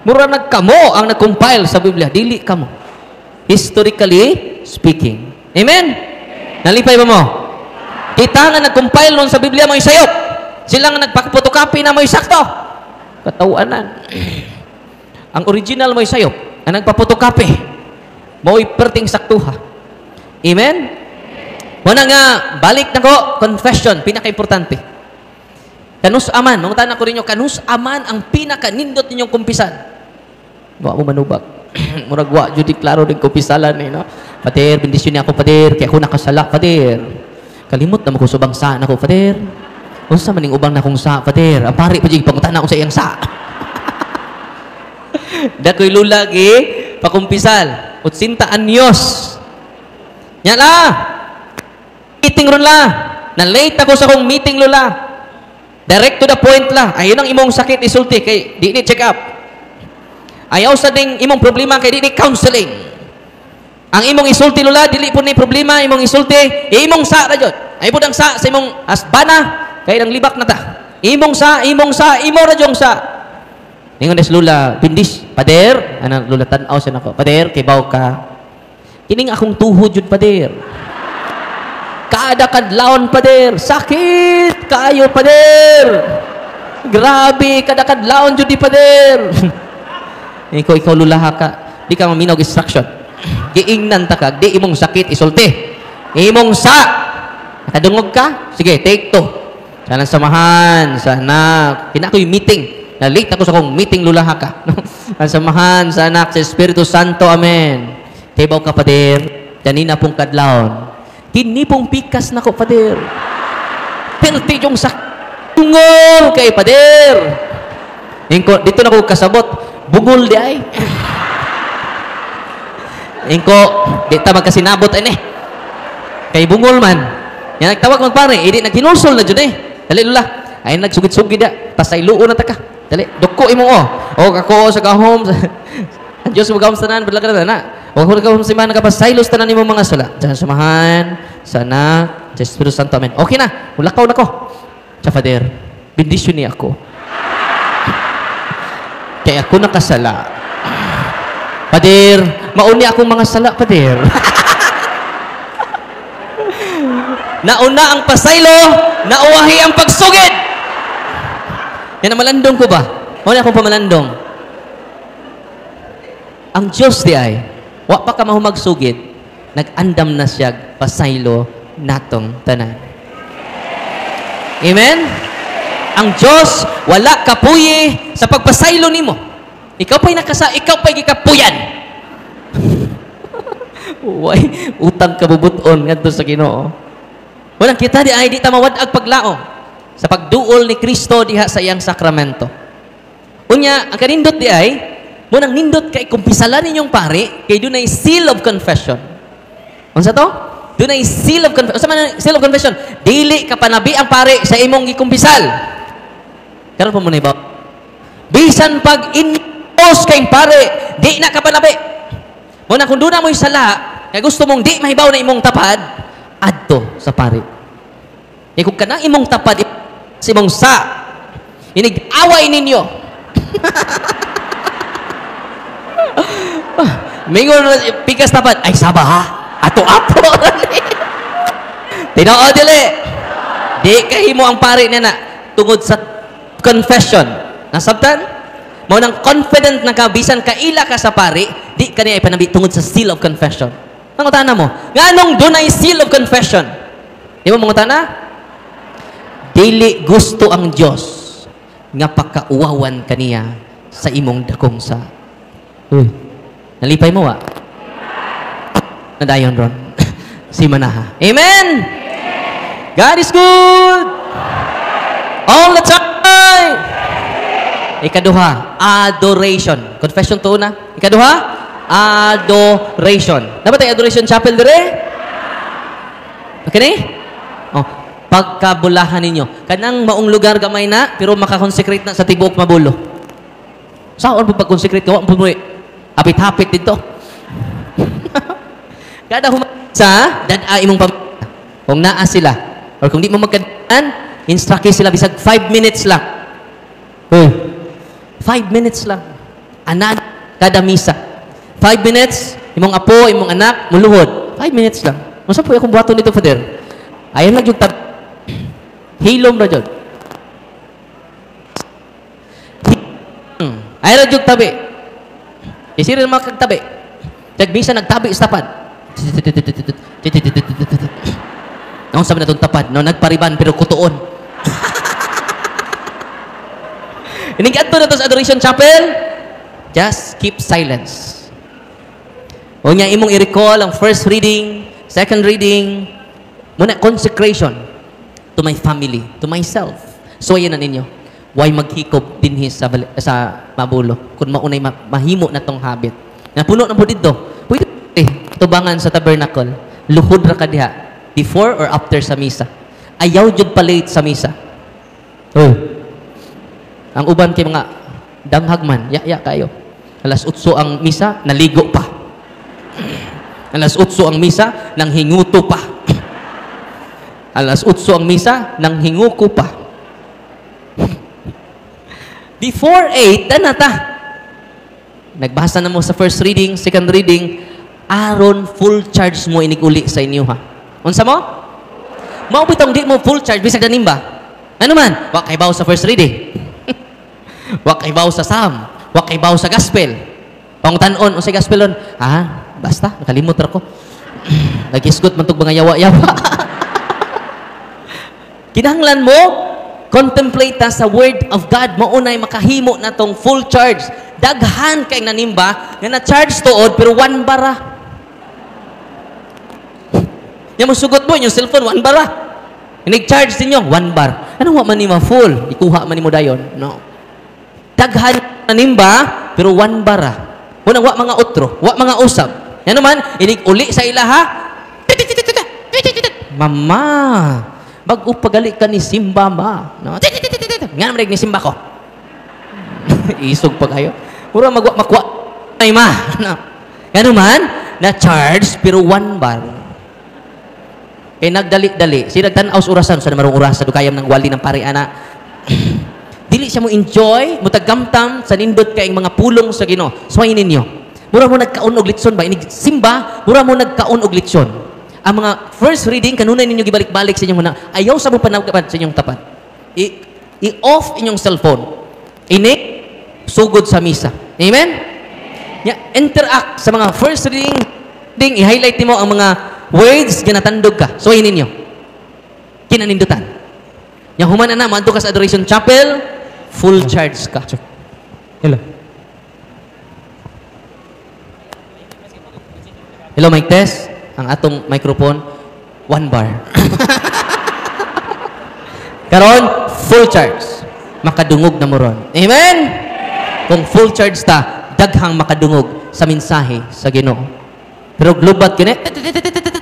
Mura nagkamo ang nag-compile sa Biblia. Dili kamo. Historically speaking. Amen? Nalipay ba mo? Kita nga nag-compile nun sa Biblia mo'y sayop. Sila nga nagpaputokapi na mo'y sakto. Katawanan. Ang original mo'y sayop. Ang nagpaputokape. Mo'y perting saktuha. Amen? Muna nga, balik na ko, confession, pinaka-importante. Kanus aman, mga tanan ko rin nyo, kanus aman ang pinaka-nindot ninyong kumpisan. Wa mo manubag. Murag wa, judi klaro din kumpisalan eh, no? Pader, bendisyon niya ako, Pader, kaya ako nakasala, Pader. Kalimot na makusubang sa na ko, Pader. Unsa maning ubang na kong sa, Pader. Ang pari pa dyan, pangutan na akong sa iyang sa. Dakoy lulagi, pakumpisal. Utsinta anyos. Yan la. Meeting ron la. Na-late ako sa kong meeting lula. Direct to the point la. Ayun ang imong sakit isulti kay di ni check up. Ayaw sa ding imong problema kay di ni counseling. Ang imong isulti lula dili po ni problema imong isulti imong sa ra jud. Ay pud ang sa imong asbana kay nang libak na ta. Imong sa imo ra jong sa. Ningon des lula pindis Pader ana lula tan-aw sa nako. Pader kay baw ka. Kining akong tuhod jud Pader. Kada kadlawon, Pader. Sakit kayo, Pader. Grabe, kada kadlawon jud di, Pader. Ikaw lulaha ka. Di ka maminaw instruction. Giingnan ta ka, di imong sakit isulti. Imong sa. Nakadungog ka? Sige, take 2. Sana samahan, sana. Kinakoy meeting. Na-late ako sa kong meeting, lulaha ka. Ang samahan sa anak, sa Espiritu Santo, amen. Tibaw ka, Pader. Janina pong kadlawon. Kini pong pikas na ko, Pader. Pelti yung sakungol kay Pader. Dito na ko kasabot. Bugol di ay. Ingko, di ta magkasinabot ay kay bungol man. Yan nagtawag magpare. Hindi naghinulsol na dyan Dali lula. Ay nagsugid-sugid da. Pasay luo na ta ka. Dali. Dukko imo o kako sa kahom. Ang Diyos mo gawang tanan. Badla ka na. Huwag ko nagkawang simahan nakapasaylos tanan ni mga sala. Diyan samahan. Sana. Sa Espiritu Santo. Amen. Okay na. Mulakaw na ko. Sa Pader. Bendisyon niya ako. Kaya ako nakasala. Pader. Mauni akong mga sala, Pader. Nauna ang pasaylo. Nauwahi ang pagsugid. Yan ang malandong ko ba? Mauni akong pamalandong. Ang Diyos di ay wa pa ka mahumagsugid, nag-andam na siya pasaylo natong tanan. Amen? Ang Diyos, wala kapuyi sa pagpasaylo nimo. Ikaw pa'y ikaw pa'y gikapuyan. Uy, utang kabubuton ngadto sa Ginoo. Walang kita di ay di ta mawad-ag paglao sa pagduol ni Kristo diha sa iyang sakramento. Unya, ang kanindot di ay munang nindot kay kumpisalan ninyong pare kay dunay seal of confession. Unsa to? Dunay seal of confession. Unsa man seal of confession? Dili ka panabi ang pare sa imong gikumpisal. Karon pa mo na ibaw. Bisan pag inpos kay pare, di na ka panabi. Muna kung doon na mo'y sala, kaya gusto mong di mahibaw na imong tapad, adto sa pare. E kung kanang imong tapad, sa imong sa, inig-away ninyo. Mingon pikas tapat ay saba ha ato-ato tinoo dili di kahimo ang pare niya na tungod sa confession nasabtan mo nang confident na kabisan kaila ka sa pare di kaniya ipanabi tungod sa seal of confession nangutana mo nganong dunay seal of confession di mo mangutana dili gusto ang Dios nga pakauwawan kaniya sa imong dakong sa nalipay mo nadayon ron si Manaha. Amen! God is good! All the time! Ikaduha, adoration. Confession to na. Ikaduha, adoration. Dapat ay adoration chapel dire? Okay ni? Oh, pagkabulahan ninyo. Kanang maong lugar gamay na, pero makakonsecrate na sa tibuok mabulo. Saan po pag-consecrate ka? Hapit-hapit dito. Kada humansa, dada imong pamilya. Kung naa sila, or kung di mo magkadaan, instruct sila bisag 5 minutes lang. 5 minutes lang. Anan, kada misa. 5 minutes, imong apo, imong anak, muluhod. 5 minutes lang. Masa po akong buhaton dito, Father? Ayaw lang yung hilom na dyan. Ay ra jud tabi. Isiri naman kagtabi. Tagmisa nagtabi sa tapad. Ang sabi na itong tapad, no? Nagpariban pero kutuon. Inigat to na to sa Adoration Chapel. Just keep silence. O nga imong i-recall ang first reading, second reading, muna consecration to my family, to myself. So yan na ninyo. Why maghikop dinhi sa mabulo kung maunay mahimo na tong habit. Napuno na po dito. Pwede tubangan sa tabernacle. Luhod ra ka diha before or after sa misa. Ayaw jud pa late sa misa. Ang uban kay mga danghagman, ya kayo. Alas 8 ang misa, naligo pa. Alas 8 ang misa, nang hinguto pa. Alas 8 ang misa, nang hinguko pa. Before 8, danata. Nagbasa na mo sa first reading, second reading, aron full charge mo iniguli sa inyo ha. Unsa mo? Mao bitong di mo full charge bisag danimba. Ano man? Wa kay bawo sa first reading. Wa kay bawo sa psalm. Wa kay bawo sa gospel. Pangutanon unsay gospel on? Basta nakalimot ra ko. Nagisgot man tug mga yawa-yawa. Kinahanglan mo contemplate ta sa word of God, maunay makahimo na tong full charge. Daghan kay nanimba nga na-charge tuod pero 1 bara. Nya mo sugot mo yung cellphone 1 bara. Inig-charge ninyo 1 bar. Ano wa man nimo full? Ikuha man nimo dayon. No. Daghan nanimba pero 1 bara. Una wa mga utro, wa mga usab. Yan naman inig-uli sa ilaha. Mama, bag-o pagali ka ni Simba ma. No? Nga naman ni Simba ko. Isog pa kayo. Puro magwa-makwa. Ay ma. No? Yan naman, na-charge pero 1 bar. Kaya nagdali-dali. Si nagtanaw sa orasan. Sa namarong orasan, kayam ng wali ng pari ana. Dili siya mo enjoy, mo tagamtam sa nindot kayong mga pulong sa Ginoo. Suwayin ninyo. Mura mo nagkaon og litson ba? Inig Simba, mura mo nagkaon og litson. Ang mga first reading, kanunay ninyo gibalik-balik sa inyong muna, ayaw sa mo panagkapan sa inyong tapat. I-off inyong cellphone. Sugod sa misa. Amen? Interact sa mga first reading, i-highlight mo ang mga words na natandog ka. So, ninyo. Kinanindutan. Yang humana na, manto ka sa Adoration Chapel, full charge ka. Hello. Hello, mic test. Ang atong microphone, 1 bar. Karon, full charge. Makadungog na mo ron. Amen? Kung full charge ta, daghang makadungog sa mensahe sa Ginoo. Pero globat kini,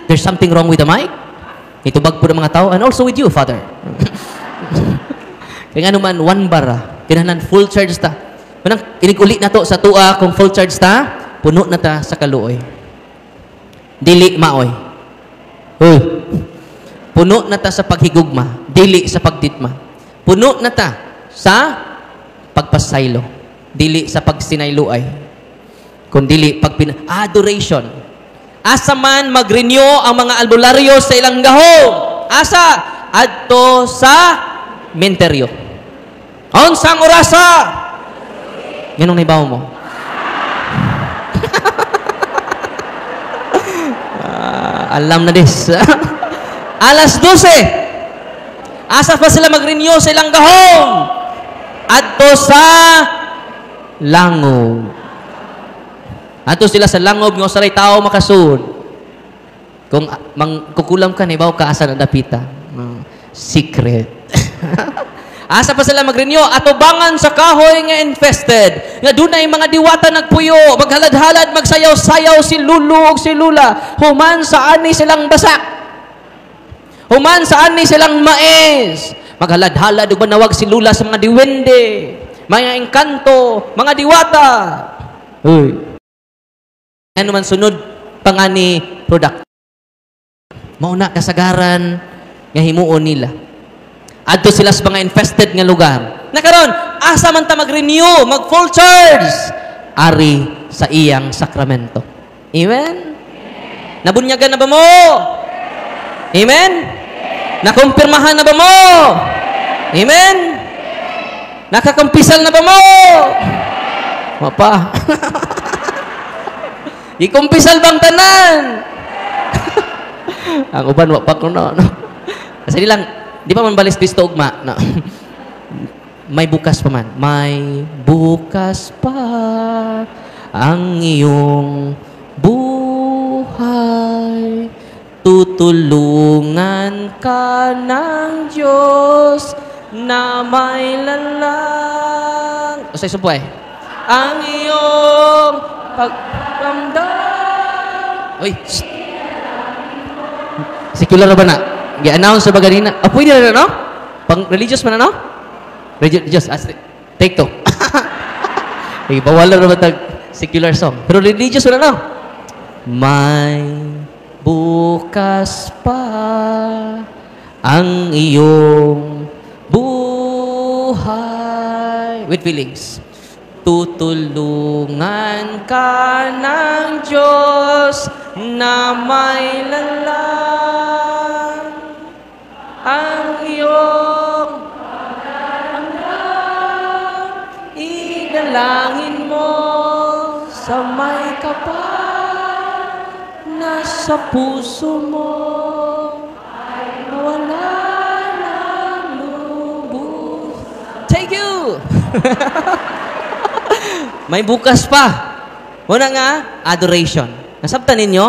there's something wrong with the mic. Itubag po ng mga tao, and also with you, Father. Kaya nga naman, 1 bar. Kinahanglan full charge ta. Manang inig-uli na to sa tua, kung full charge ta, puno na ta sa kaluoy. Dili maoy. Puno na ta sa paghigugma, dili sa pagditma. Puno na ta sa pagpasaylo, dili sa pagsinayloay. Kung dili adoration. Asa man mag-renew ang mga albularyo sa ilang gahom. Asa? Adto sa menteryo. Unsang orasa? Ganong naibaw mo. Alam na this. Alas 12. Asa pa sila mag-renew sa ilang gahom? Adto sa langob. Adto sila sa langob nga saray tao makasud. Kung kukulam ka, ibaw ka asa na dapita. Secret. Asa pa sila mag-renew? Atubangan sa kahoy nga infested. Nga dunay mga diwata nagpuyo, maghalad-halad, magsayaw-sayaw si Lulu o si Lula. Human sa ani silang basak. Human sa ani silang mais. Maghalad-halad ug manawag si Lula sa mga diwende, mga engkanto, mga diwata. Ano man sunod pangani product. Mauna kasagaran nga himuon nila. Adto sila sa mga infested nga lugar. Nakaron, asa man ta mag-renew, mag-full charge, ari sa iyang sakramento. Amen? Nabunyagan na ba mo? Amen? Nakumpirmahan na ba mo? Amen? Nakakampisal na ba mo? Mapa. Ikumpisal bang tanan? Ang uban wa pa kuno no. Kasi lang di pa man balis Kristo ugma no. May bukas pa man. May bukas pa ang iyong buhay. Tutulungan ka ng Diyos na may lalang. O sa isumpay. Ang iyong pagramdam. Uy, shh. Secular na ba na? I-announce sa baganina. Ah, pwede na no? Pang religious man na no? Religious. Take two. Bawal na ba secular song? Pero religious na no? May bukas pa ang iyong buhay. With feelings. Tutulungan ka ng Diyos na may lalang ang iyong pagdamdam. Idalangin mo sa may kapal na sa puso mo ay wala ng lubos. Thank you! May bukas pa. Muna nga, adoration. Nasabtan ninyo,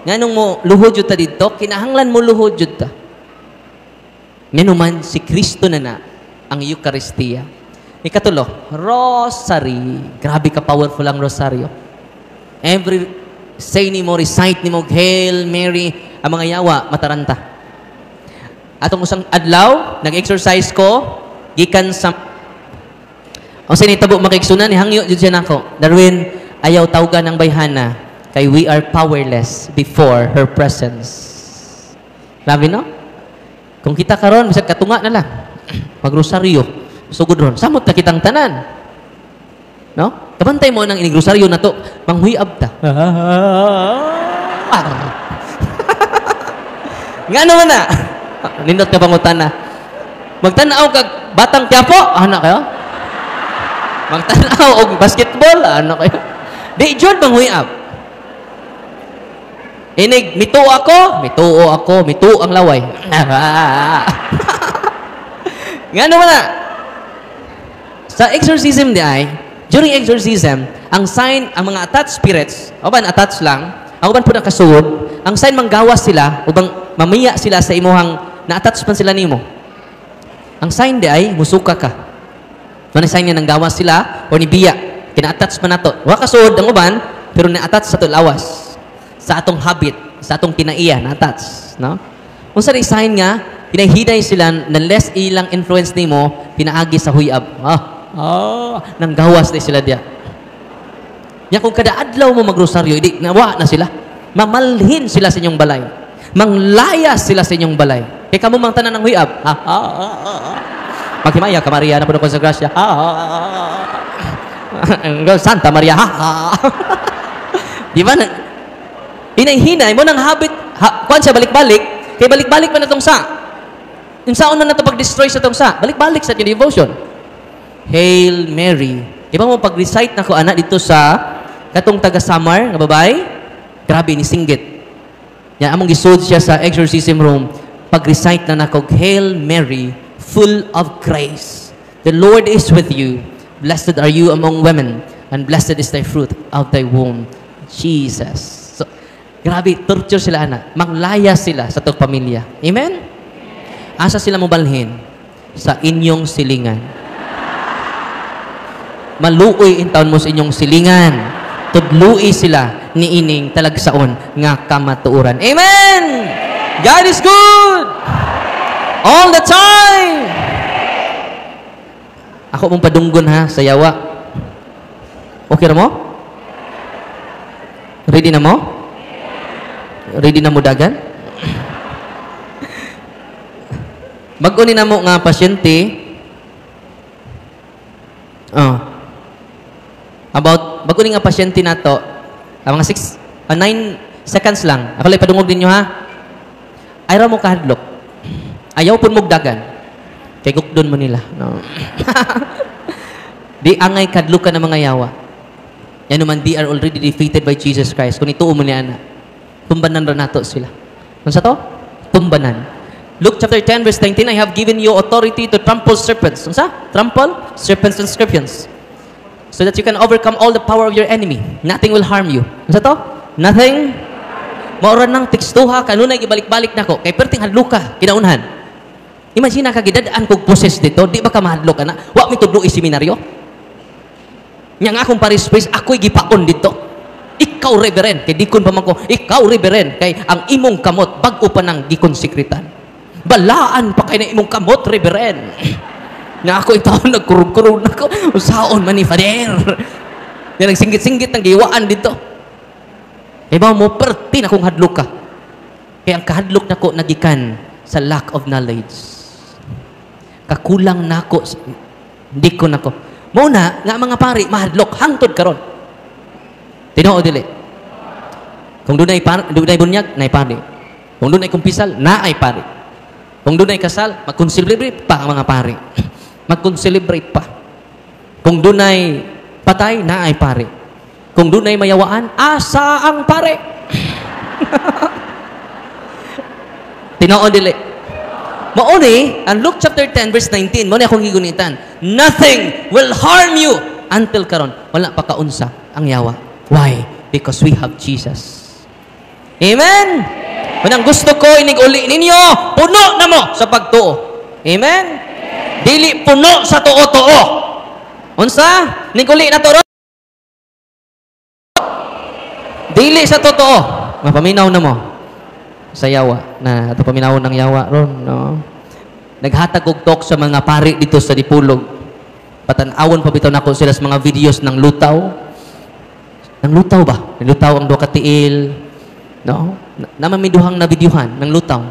nga nung mo luhod yun ta dito, kinahanglan mo luhod yun ta. Nga naman, si Kristo na ang Eucharistia. Ikatulo, rosary. Grabe ka powerful ang rosaryo. Every say ni mo, recite ni mo, Hail Mary, ang mga yawa, mataranta. Atong usang adlaw, nag-exercise ko, gikan sa ang sinitabo makiksunan, hangyo dyan siya nako. Darwin, ayaw tawgan ng bayhana, kay we are powerless before her presence. Labi, no? Kung kita karon, bisag katunga na lang. Magrosaryo, sugod ron. Samot na kitang tanan. No? Kabantay mo ng inigrosaryo na to, manghuyab ta. Nga naman na. Nindot ka pangutan na. Magtanaw kag batang Quiapo, anak kayo? Magtanaw og basketball, ano kayo? Di jud manghuyab. Inig mituo ako, mituo ang laway. Ngano man na? Sa exorcism di ay, during exorcism, ang sign, ang mga attached spirits, o ba attached lang, ang uban po na kasuod, ang sign manggawas sila, ubang mamiya sila sa imuhang na-attach man sila nimo. Ang sign di ay, musuka ka. Ano sign niya nang gawas sila o ni biya? Kina-attach man nato. Wa kasud ang uban, pero na-attach sa to lawas. Sa atong habit, sa atong kinaiya, na-attach. No? Kung sa sign nga, pinahiday sila na less ilang influence nimo, pinaagi sa huyab. Nang gawas na sila diya. Yan kung kada adlaw mo magrosaryo, hindi, nawa na sila. Mamalhin sila sa inyong balay. Manglayas sila sa inyong balay. Kaya kamo mang tanan ng huyab. Maghimaya ka Maria na puno ko sa grasya. Santa Maria. Di ba? Hinay-hinay mo ng habit. Kuan siya balik-balik. Kaya balik-balik pa na itong sa. Yung saon na ito pag-destroy sa itong sa. Balik-balik sa yung devotion. Hail Mary. Di ba mo pag-recite na ko anak dito sa katong taga-Samar nga babae? Grabe ni singgit. Yan, among gisud siya sa exorcism room. Pag-recite na nako, Hail Mary, full of grace. The Lord is with you. Blessed are you among women, and blessed is thy fruit of thy womb, Jesus. So, grabe, torture sila, anak. Manglaya sila sa itong pamilya. Amen? Asa sila mo balhin? Sa inyong silingan. Maluoy in taon mo sa inyong silingan. Tudluoy sila ni ining talagsaon nga kamatuoran. Amen! God is good! All the time! Ako mong padunggon ha, sa yawa. Okay na mo? Ready na mo? Ready na mo dagan? Mag-uni na mo nga pasyente. Mag-uni nga pasyente na to. Mga 9 seconds lang. Ako lang padungog ninyo ha. Ayaw mo kahadlok. Ayaw po mugdagan. Kay gukdon mo nila. No. Di angay kadlukan ng mga yawa. Yan naman, they are already defeated by Jesus Christ. Kung ituo mo niya na, tumbanan ra nato sila. Ano sa to? Tumbanan. Luke chapter 10 verse 19, I have given you authority to trample serpents. Ano sa? Trample serpents and scorpions. So that you can overcome all the power of your enemy. Nothing will harm you. Ano sa to? Nothing. Maura nang tekstuha, kanunay gibalik-balik nako. Kay perting hadlok ka, kinaunhan. Imagine na kagidadaan kog process dito, di ba ka mahadlok ana? Wa mi tudlo seminaryo. Nya nga akong paris space, ako'y gipaon dito. Ikaw reverend, kay dikon pa man ko, ikaw reverend, kay ang imong kamot bag-o pa nang gikonsekretan. Balaan pa kay na imong kamot reverend. Na ako itaon nagkurug-kurug nako, usaon man ni Father. Nga nagsinggit-singgit ng giwaan dito. Kaya ba mo, perti na kong hadlok ka. Kaya ang kahadlok na ko nagikan sa lack of knowledge. Kakulang na ko, hindi ko na ko. Muna, nga mga pari, mahadlok, hangtod karon. Tinoo dili. Kung doon ay bunyag, na ay pari. Kung doon ay kumpisal, na ay pari. Kung doon ay kasal, mag-concelebrate pa ang mga pari. Mag-concelebrate pa. Kung doon ay patay, na ay pari. Kung doon ay mayawaan, asa ang pare. Tinoon dili. Mauni, ang Luke chapter 10 verse 19, mo na akong gigunitan. Nothing will harm you until karon. Wala pa kaunsa ang yawa. Why? Because we have Jesus. Amen? Manang gusto ko inig-uli ninyo, puno na mo sa pagtuo. Amen? Dili puno sa tuo-tuo. Unsa? Inig-uli na to. Dili sa totoo. Mapaminaw na mo sa yawa na ato paminaw ng yawa ron, no? Naghatag og talk sa mga pari dito sa Dipulog. Patan-awon pa bitaw nako sila sa mga videos ng lutaw. Ng lutaw ba? Ng lutaw ang duha ka tiil, no? Naman may duhang na videohan ng lutaw.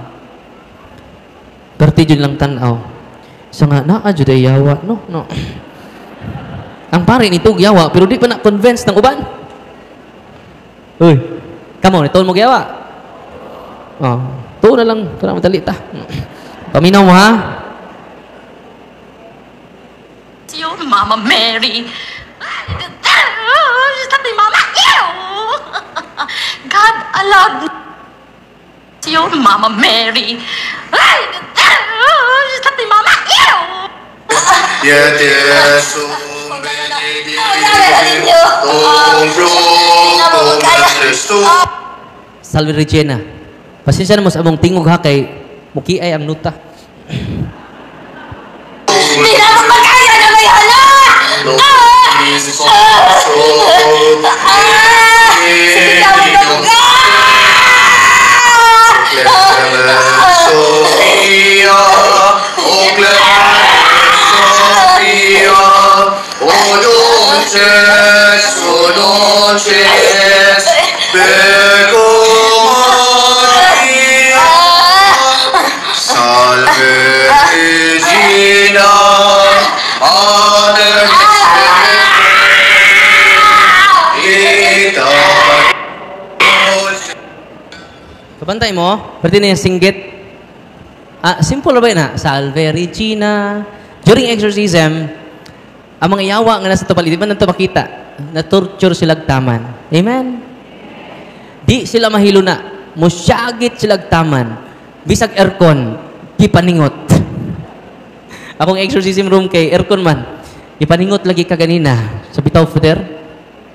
Perti jud lang tan-aw. Sa nga naa jud ay yawa, no? No. Ang pari nito yawa pero di pa na convince ng uban. Uy, kamo, ito mo gawa. Oh, ito na lang, ito na matalita. Paminaw mo, ha? Your Mama Mary. Sabi Mama, ew! God allowed your Mama Mary. Sabi Mama, ew! Salve Regina. Pasensya na mo sa among tingog ha kay muki ay ang nuta. Hindi na ako magkaya na may hala! Sinigawan na mo ka! Kabantay mo, pwede na yung singgit. Simple ba yun ha? Salve Regina. During exorcism, ang mga yawa nga nasa tupali, di ba nang makita? Na-torture sila taman. Amen? Di sila mahilo na. Musyagit sila taman. Bisag aircon, kipaningot. Akong exorcism room kay aircon man. Kipaningot lagi ka ganina. Sa bitaw, Father,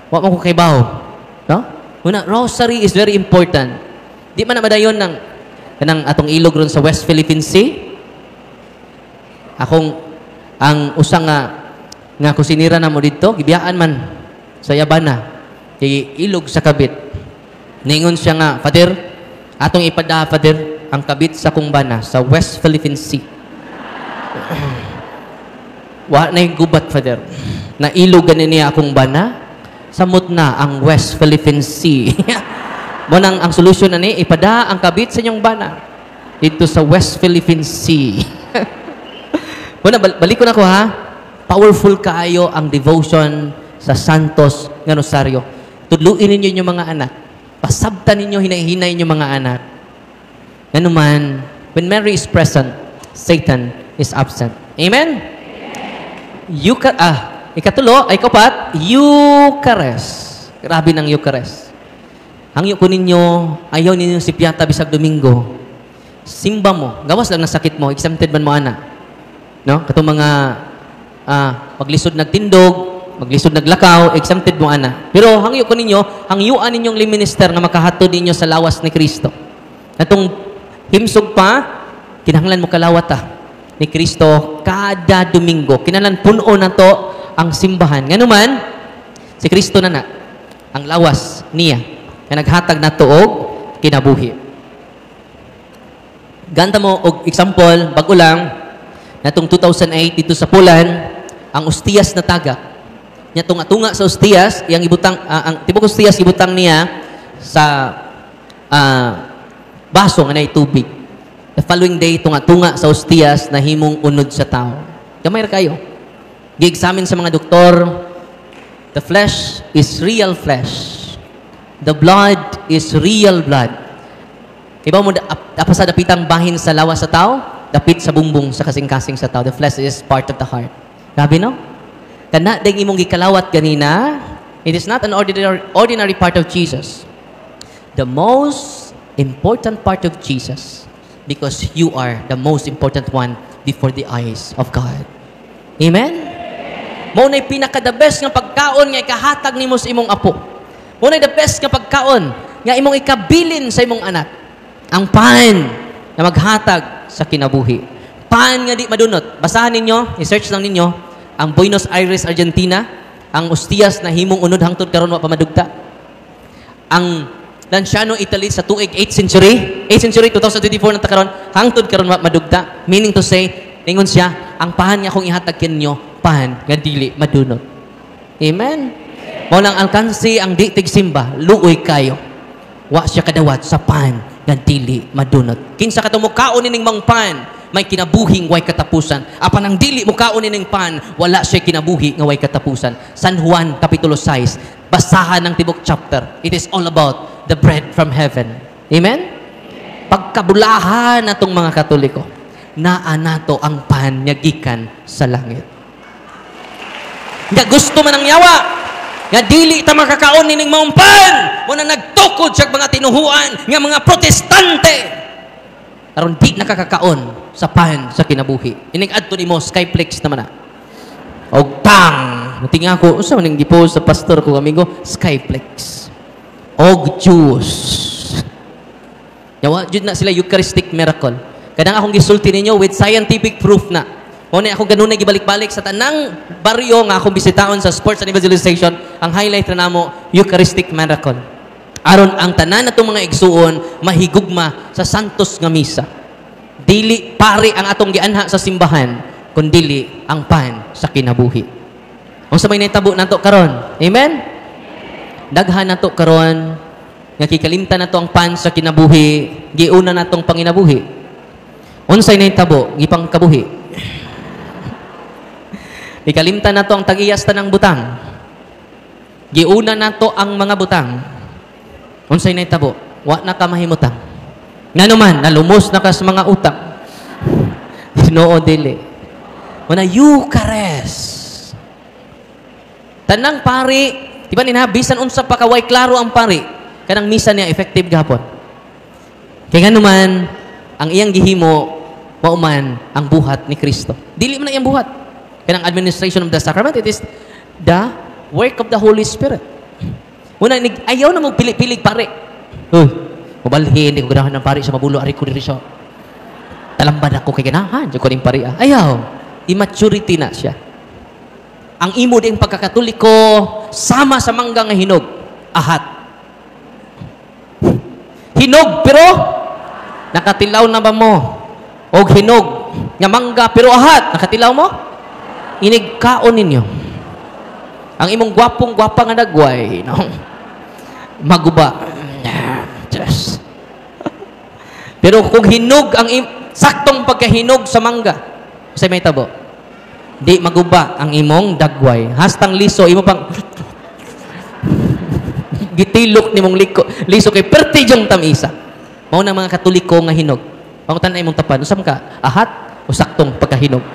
wa mo ko kay baho. No? Una, rosary is very important. Di man na madayon ng kanang atong ilog ron sa West Philippine Sea. Ang usang nga kusinira na mo dito, gibiyaan man sa Yabana, kay ilog sa kabit. Ningon siya nga, Father, atong ipada, Father, ang kabit sa kumbana sa West Philippine Sea. Wa na yung gubat, Father. Na ilog ganin niya akong bana, samot na ang West Philippine Sea. Munang ang solusyon na ni, ipada ang kabit sa inyong bana dito sa West Philippine Sea. Muna, balik ko na ko ha. Powerful kaayo ang devotion sa Santos nga Rosario. Tudluin ninyo inyong mga anak. Pasabtan ninyo, hinay-hinay inyong mga anak. Ano man, when Mary is present, Satan is absent. Amen? Ikatulo, ay kapat, Eucharist. Grabe ng Eucharist. Hangyo ko ninyo, ayaw ninyo si Piata bisag Domingo. Simba mo, gawas lang ng sakit mo, exempted man mo ana. No? Katong mga maglisod nagtindog, maglisod naglakaw, exempted mo ana. Pero hangyo ko ninyo, hangyuan ninyong liminister nga makahatod ninyo sa lawas ni Kristo. Atong himsog pa, kinahanglan mo kalawat ni Kristo kada Domingo. Kinahanglan puno na to ang simbahan. Nganuman, si Kristo na ang lawas niya na naghatag na to og kinabuhi. Ganta mo og example, bago lang, natong 2008 dito sa Pulan, ang Ostias na tagak. Nya tunga sa Ostias, yang ibutang ang tibok Ostias ibutang niya sa baso nga nay tubig. The following day tunga sa Ostias na himong unod sa tao. Gamay ra kayo. Gi-examine sa mga doktor, the flesh is real flesh. The blood is real blood. Iba mo apa sa dapitang bahin sa lawas sa tao, dapit sa bumbong sa kasing-kasing sa tao. The flesh is part of the heart. Grabe no? Kana ding imong gikalawat ganina, it is not an ordinary part of Jesus. The most important part of Jesus, because you are the most important one before the eyes of God. Amen? Mao nay pinaka the best nga pagkaon nga ikahatag nimo sa imong apo. Mao nay the best nga pagkaon nga imong ikabilin sa imong anak. Ang pan na maghatag sa kinabuhi. Pan nga di madunot. Basahan ninyo, i-search lang ninyo ang Buenos Aires, Argentina, ang Ostias na himong unod hangtod karon wa pa madugta. Ang Lanciano, Italy sa tuig 8th century, 2024 na karon hangtod karon wa madugta. Meaning to say, ningon siya, ang pahan nga akong ihatag kinyo, pahan nga dili madunot. Amen. Mao lang alkansi ang di tigsimba, luoy kayo. Wa siya kadawat sa pahan nga dili madunot. Kinsa katong mukaon nining mang pahan, may kinabuhing way katapusan. Apan ang dili mukaon nining pahan, wala siya kinabuhi nga way katapusan. San Juan kapitulo 6. Basahan ng tibok chapter. It is all about the bread from heaven. Amen? Pagkabulahan natong mga Katoliko, naa nato ang pan nga gikan sa langit. Nga gusto man ang yawa, nga dili ta makakaon nining maong pan, mo na nagtukod sa mga tinuhuan nga mga protestante. Aron di nakakakaon sa pan sa kinabuhi. Ining adto nimo Skyflex naman na. Og tang, natinga ko, usa man ning gipost sa pastor ko amigo, Skyflex. Og juice. Yawa jud na sila Eucharistic miracle. Kadang akong gisulti ninyo with scientific proof na. Mo na ako ganun na gibalik-balik sa tanang baryo nga akong bisitaon sa sports and evangelization, ang highlight na namo Eucharistic miracle. Aron ang tanan natong mga igsuon mahigugma sa santos nga misa. Dili pare ang atong gianha sa simbahan, kundili ang pan sa kinabuhi. Unsa may nahitabo nato karon? Amen. Daghan nato karon nga kikalimtan nato ang pan sa kinabuhi, giuna natong panginabuhi. Unsay nahitabo gipang kabuhi? Ikalimtan nato ang tag-iyas tanang butang. Giuna nato ang mga butang. Unsay nahitabo? Wa na ka mahimutang. Nganuman nalumos na ka sa mga utang. Ginoo dili. Una Eucharist. Tanang pari, di ba bisan unsa pa kaway klaro ang pari, kanang misa niya effective gapon. Kaya nganuman ang iyang gihimo mao man ang buhat ni Kristo. Dili man na iyang buhat. Kanang administration of the sacrament, it is the work of the Holy Spirit. Una, ayaw na mo pilig-pilig pare. Mabalhin, hindi ko ganahan ng pare sa mabulo, ari ko diri siya. Talambad ako kay ganahan, diyo ko rin pare. Ayaw, immaturity na siya. Ang imo ding pagkakatoliko, sama sa mangga nga hinog, ahat. Hinog, pero nakatilaw na ba mo? O hinog, nga mangga, pero ahat, nakatilaw mo? Inigkaon ninyo. Ang imong gwapong-gwapa nga nagway, no? Maguba. Just. Pero kung hinog ang saktong pagkahinog sa mangga, sa may tabo, di maguba ang imong dagway. Hastang liso, imo pang gitilok nimong liso kay perti jong tamisa. Mao na mga Katoliko nga hinog. Pangutan na imong tapan, usam ka, ahat o saktong pagkahinog.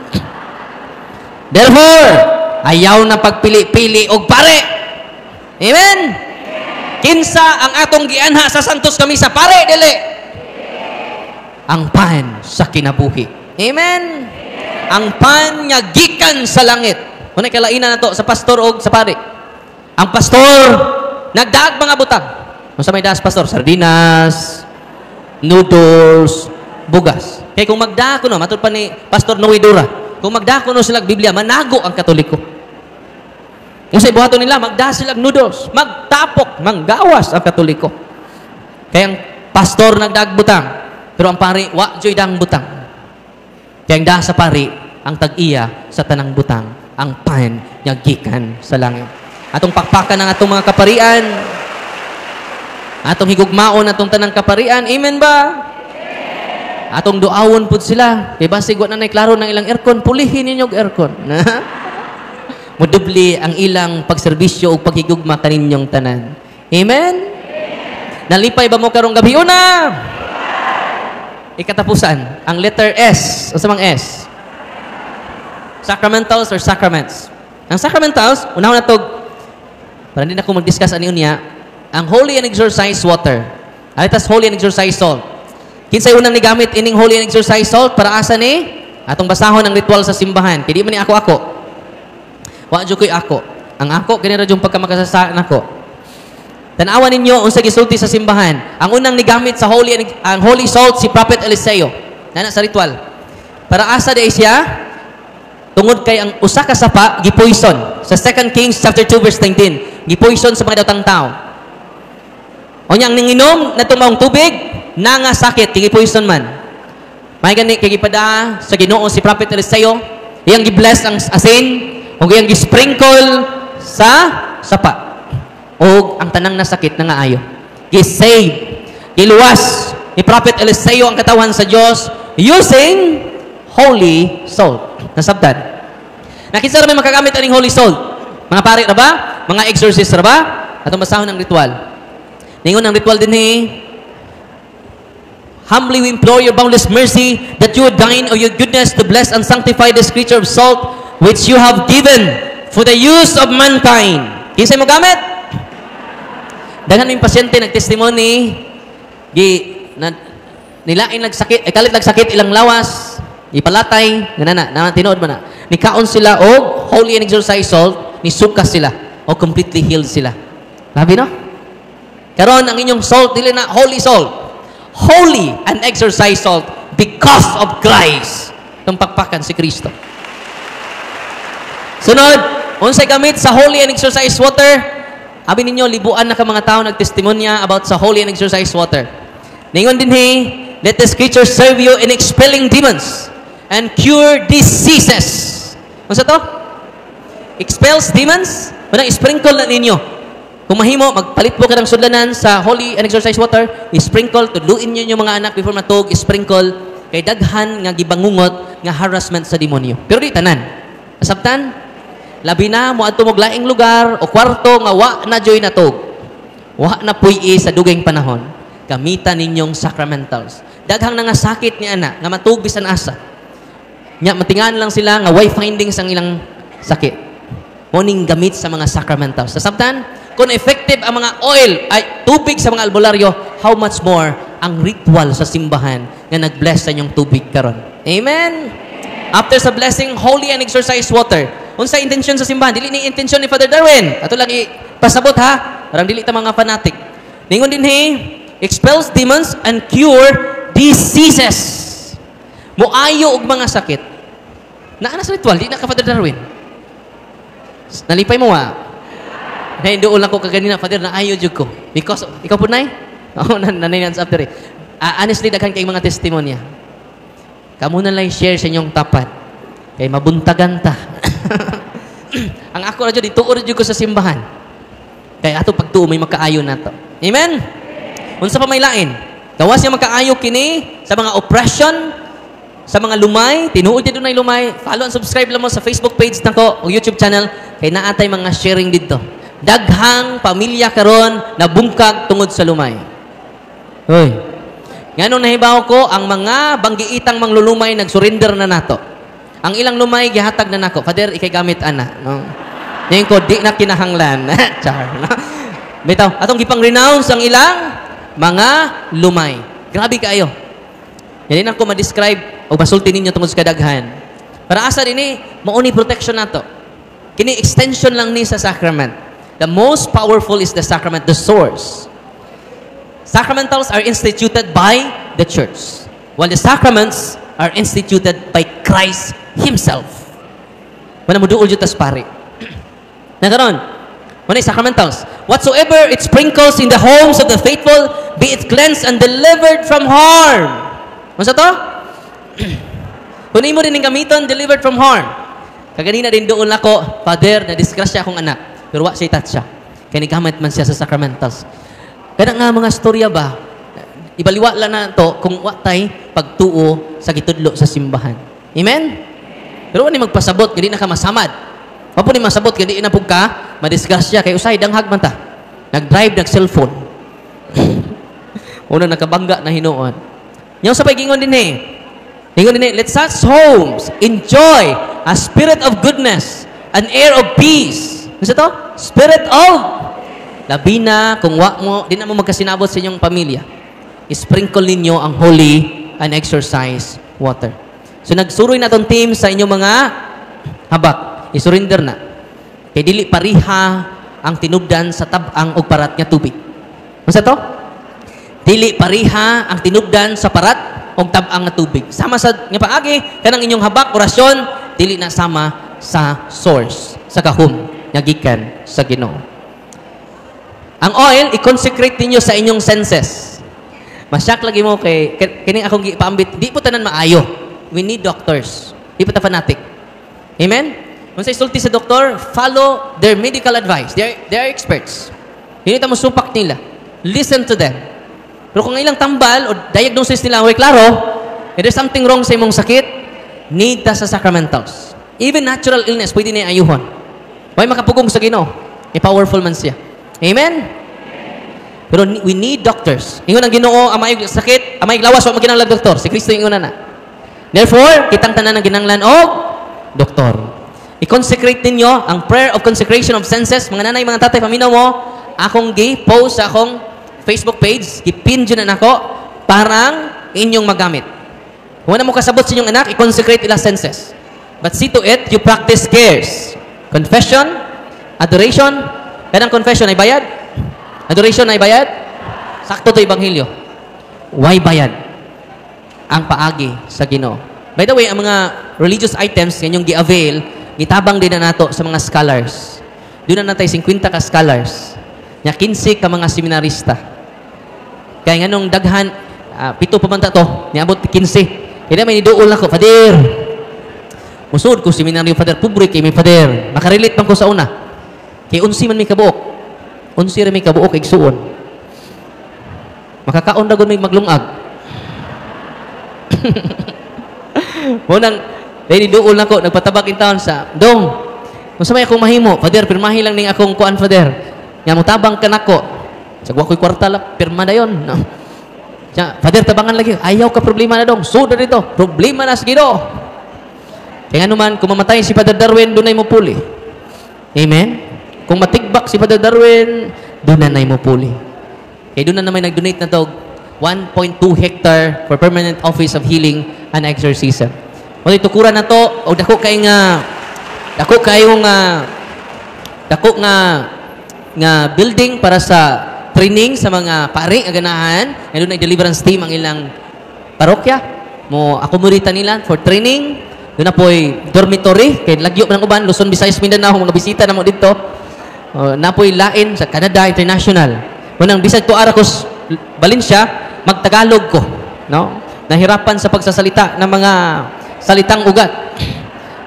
Therefore, ayaw na pagpili-pili og pare. Amen? Kinsa ang atong gianha sa Santos Kamisa? Pare, dili. Ang pan sa kinabuhi. Amen? Ang pan nga gikan sa langit. Muna kalainan na to sa pastor o sa pare. Ang pastor, nagdaag mga butang. Kung sa may daas, pastor, sardinas, noodles, bugas. Kaya kung magdako no, matod pa ni Pastor Noe Dura, kung magdako no sila Biblia, manago ang Katoliko. Kung sa ibuhaton nila, magda sila noodles, magtapok, manggawas ang Katoliko. Kaya ang pastor nagdaag butang, pero ang pari, wa joy dang butang. Kaya ang da sa pari, ang tag-iya sa tanang butang, ang pan nga gikan sa langit. Atong pakpakan ng atong mga kaparian, atong higugmaon atong tanang kaparian. Amen ba? Atong duawon pud sila. Kay basig wa na nay klaro ng ilang aircon, pulihin ninyo og aircon. Mudubli ang ilang pagserbisyo ug paghigugma kaninyong tanan. Amen? Nalipay ba mo karong gabi una? Ikatapusan, ang letter S. Unsa mang S? Sacramentals or sacraments. Ang sacramentals, unahon na to, para hindi na ako mag-discuss ani unya, ang holy and exorcised water. Alitas holy and exorcised salt. Kinsay unang nigamit ining holy and exorcised salt para asa ni? Atong basahon ang ritual sa simbahan. Kaya di man ni ako. Wa jud koy ako. Ang ako kini ra jud pagkamakasasaan ako. Tan-awan ninyo unsa gisulti sa simbahan. Ang unang nigamit sa ang holy salt si Prophet Eliseo. Nana sa ritual. Para asa di siya? Tungod kay ang usa ka sapa gipoison. Sa 2 Kings chapter 2 verse 19. Gipoison sa mga datang tao. O niyang ninginom na tumawang tubig, nangasakit, gipoison man. May gani kay gipada sa Ginoo si Prophet Eliseo, iyang gibless ang asin, o iyang gisprinkle sa sapa. O ang tanang nasakit na nga ayo. Gisave, giluwas ni Prophet Eliseo ang katawan sa Dios using holy salt. Nasabtan. Nakita ra may makagamit aning holy salt. Mga pari ra ba? Mga exorcist ra ba? Atong basahon ang ritual. Ningon ang ritual din humbly we implore your boundless mercy that you would deign of your goodness to bless and sanctify this creature of salt which you have given for the use of mankind. Kinsay mo gamit? Daghan yung pasyente nagtestimony nilain nagsakit, kalit nagsakit ilang lawas, ipalatay, ganana, tinuod man na. Nikaon sila og holy and exorcised salt, nisukas sila o completely healed sila. Labi no? Karon ang inyong salt dili na holy salt. Holy and exorcised salt because of Christ. Itong pakpakan si Kristo. Sunod, unsay gamit sa holy and exorcised water? Abi ninyo libuan na ka mga tao nagtestimonya about sa holy and exorcised water. Ningon din let this creature serve you in expelling demons and cure diseases. Unsa to? Expels demons? Manang sprinkle na ninyo. Kung mahimo, magpalit po ka ng sudlanan sa holy and exorcised water, i-sprinkle, tudluin nyo yung mga anak before matug, i-sprinkle, kay daghan nga gibangungot nga harassment sa demonyo. Pero di tanan. Asabtan, labi na mo adto mog laing lugar o kwarto nga wa na joy natug. Wa na puy sa dugayng panahon. Gamitan ninyong sacramentals. Daghang nangasakit ni ana nga matug bisan asa. Nya matingan lang sila nga why findings ang ilang sakit. Moning gamit sa mga sacramentals. Asabtan, kung effective ang mga oil ay tubig sa mga albularyo, how much more ang ritual sa simbahan na nag-bless sa inyong tubig karon. Amen? After sa blessing, holy and exorcised water. Unsa intention sa simbahan? Dili ni intention ni Father Darwin. Ato lang ipasabot ha. Parang dili ta mga fanatic. Ningon din expels demons and cure diseases. Muayo og mga sakit. Naa na sa ritual, di na ka Father Darwin. Nalipay mo ha. Dahil doon lang ko kaganina, Father, na ayaw jud ko. Because, ikaw po nay? Oo, nanay na after honestly, daghan kay mga testimonya. Kamu na lang share sa inyong tapat. Kay mabuntagan ta. Ang ako radyo, dituor jud ko sa simbahan. Kay ato pagtuo, may makaayo na to. Amen? Unsa pa may lain? Gawas niya makaayo kini sa mga oppression, sa mga lumay, tinuod niya doon ay lumay. Follow and subscribe lang mo sa Facebook page nako o YouTube channel. Kay naatay mga sharing dito. Daghang pamilya karon na bungkag tungod sa lumay. Hoy. Nganong nahibaw ko ang mga banggiitang manglulumay nagsurrender na nato. Ang ilang lumay gihatag na nako. Father, ikay gamit ana, no. Ngayon ko di na kinahanglan. Char. No? Bitaw, atong gipang renounce ang ilang mga lumay. Grabe kayo. Yan din ako ma-describe o masulti ninyo tungkol sa kadaghan. Para asa din mauni protection nato. Kini extension lang ni sa sacrament. The most powerful is the sacrament, the source. Sacramentals are instituted by the church, while the sacraments are instituted by Christ Himself. Wala mo duol jutas pare. Nagaron, wala sacramentals. Whatsoever it sprinkles in the homes of the faithful, be it cleansed and delivered from harm. Masa to? Kunin mo rin ng gamiton, delivered from harm. Kaganina din doon ako, Father, na-disgrasya akong anak. Pero wa siya itatsa. Kaya nigamit man siya sa sacramentals. Kaya nga mga storya ba, ibaliwa lang na to kung watay pagtuo sa gitudlo sa simbahan. Amen? Pero wala magpasabot, hindi na ka masamad. Wapo ni masabot, hindi na po ka, madisgrasya, kay usay, danghag man ta. Nag-drive, nag-cellphone. Unang nakabangga na hinuon. Yung sa pag-ingon din let's us homes enjoy a spirit of goodness, an air of peace. Ano to? Spirit of labi na, kung wa mo, di na mo magkasinabot sa inyong pamilya. Isprinkle ninyo ang holy and exercise water. So nagsuroy na tong team sa inyong mga habak. I-surrender na. Kay dili pariha ang tinubdan sa tabang og parat nga tubig. Unsa to? Dili pariha ang tinubdan sa parat og tabang nga tubig. Sama sa nga paagi kanang inyong habak orasyon dili na sama sa source, sa kahum nga gikan sa Ginoo. Ang oil i-consecrate ninyo sa inyong senses. Masyak lagi mo kay kining akong gipaambit, di po tanan maayo. We need doctors. Di po ta fanatic. Amen? Kung sa isulti sa doktor, follow their medical advice. They are experts. Hindi mo supak nila. Listen to them. Pero kung ilang tambal o diagnosis nila, klaro, if there's something wrong sa imong sakit, need ta sa sacramentals. Even natural illness, pwede na ayuhon. May makapugong sa Ginoo. Powerful man siya. Amen? Pero we need doctors. Ingon ang Ginoo, amay sakit, amay lawas, wa maginanglan doktor. Si Kristo ingon na. Therefore, kitang tanan ang ginanglan og doktor. I-consecrate ninyo ang prayer of consecration of senses. Mga nanay, mga tatay, paminaw mo, akong post sa akong Facebook page, ipin dyan na ako, parang inyong magamit. Kung mo kasabot sa inyong anak, i-consecrate ila senses. But see to it, you practice cares. Confession, adoration. Kanang confession ay bayad? Adoration ay bayad? Sakto to Ebanghelyo. Why bayad? Ang paagi sa Ginoo. By the way, ang mga religious items kanyang gi-avail, gitabang din na nato sa mga scholars. Doon na natay 50 ka scholars. Nya 15 ka mga seminarista. Kaya nga nung daghan, 7 pa man to, niabot 15. Kaya may niduol ako, Father. Musud ko seminaryo, Father. Pobre kay may Father. Makarelate man ko sa una. Kay unsi man may kabuok. Unsi rin may kabuok, igsuon. Makakaon na may maglungag. Munang, dahil doon ako, nagpatabak in town sa, Dong, kung sa may akong mahimo, Father, pirmahi lang ning akong kuan, Father. Nga mo tabang ka nako. Sagwa ko'y kwarta lang, pirma na yun. No. Father, tabangan lagi. Ayaw ka problema na, Dong. Suda dito. Problema na sa Ginoo. Kaya nga naman, kung mamatay si Father Darwin, doon ay mo puli. Amen? Kung matigbak si Father Darwin, doon na mo puli. Kaya doon na naman nag-donate na to 1.2 hectare for permanent office of healing and exorcism. Kung itukuran na to, o dako nga building para sa training sa mga pari, aganahan, and doon ay deliverance team ang ilang parokya. Mo akomodita nila for training. Doon na po'y dormitory, kay lagyo ng uban, Luzon, Visayas, Mindanao, mga bisita na mo dito. Na po'y lain sa Canada International. Munang bisag to Aracos, Valencia, magtagalog ko. No? Nahirapan sa pagsasalita ng mga salitang ugat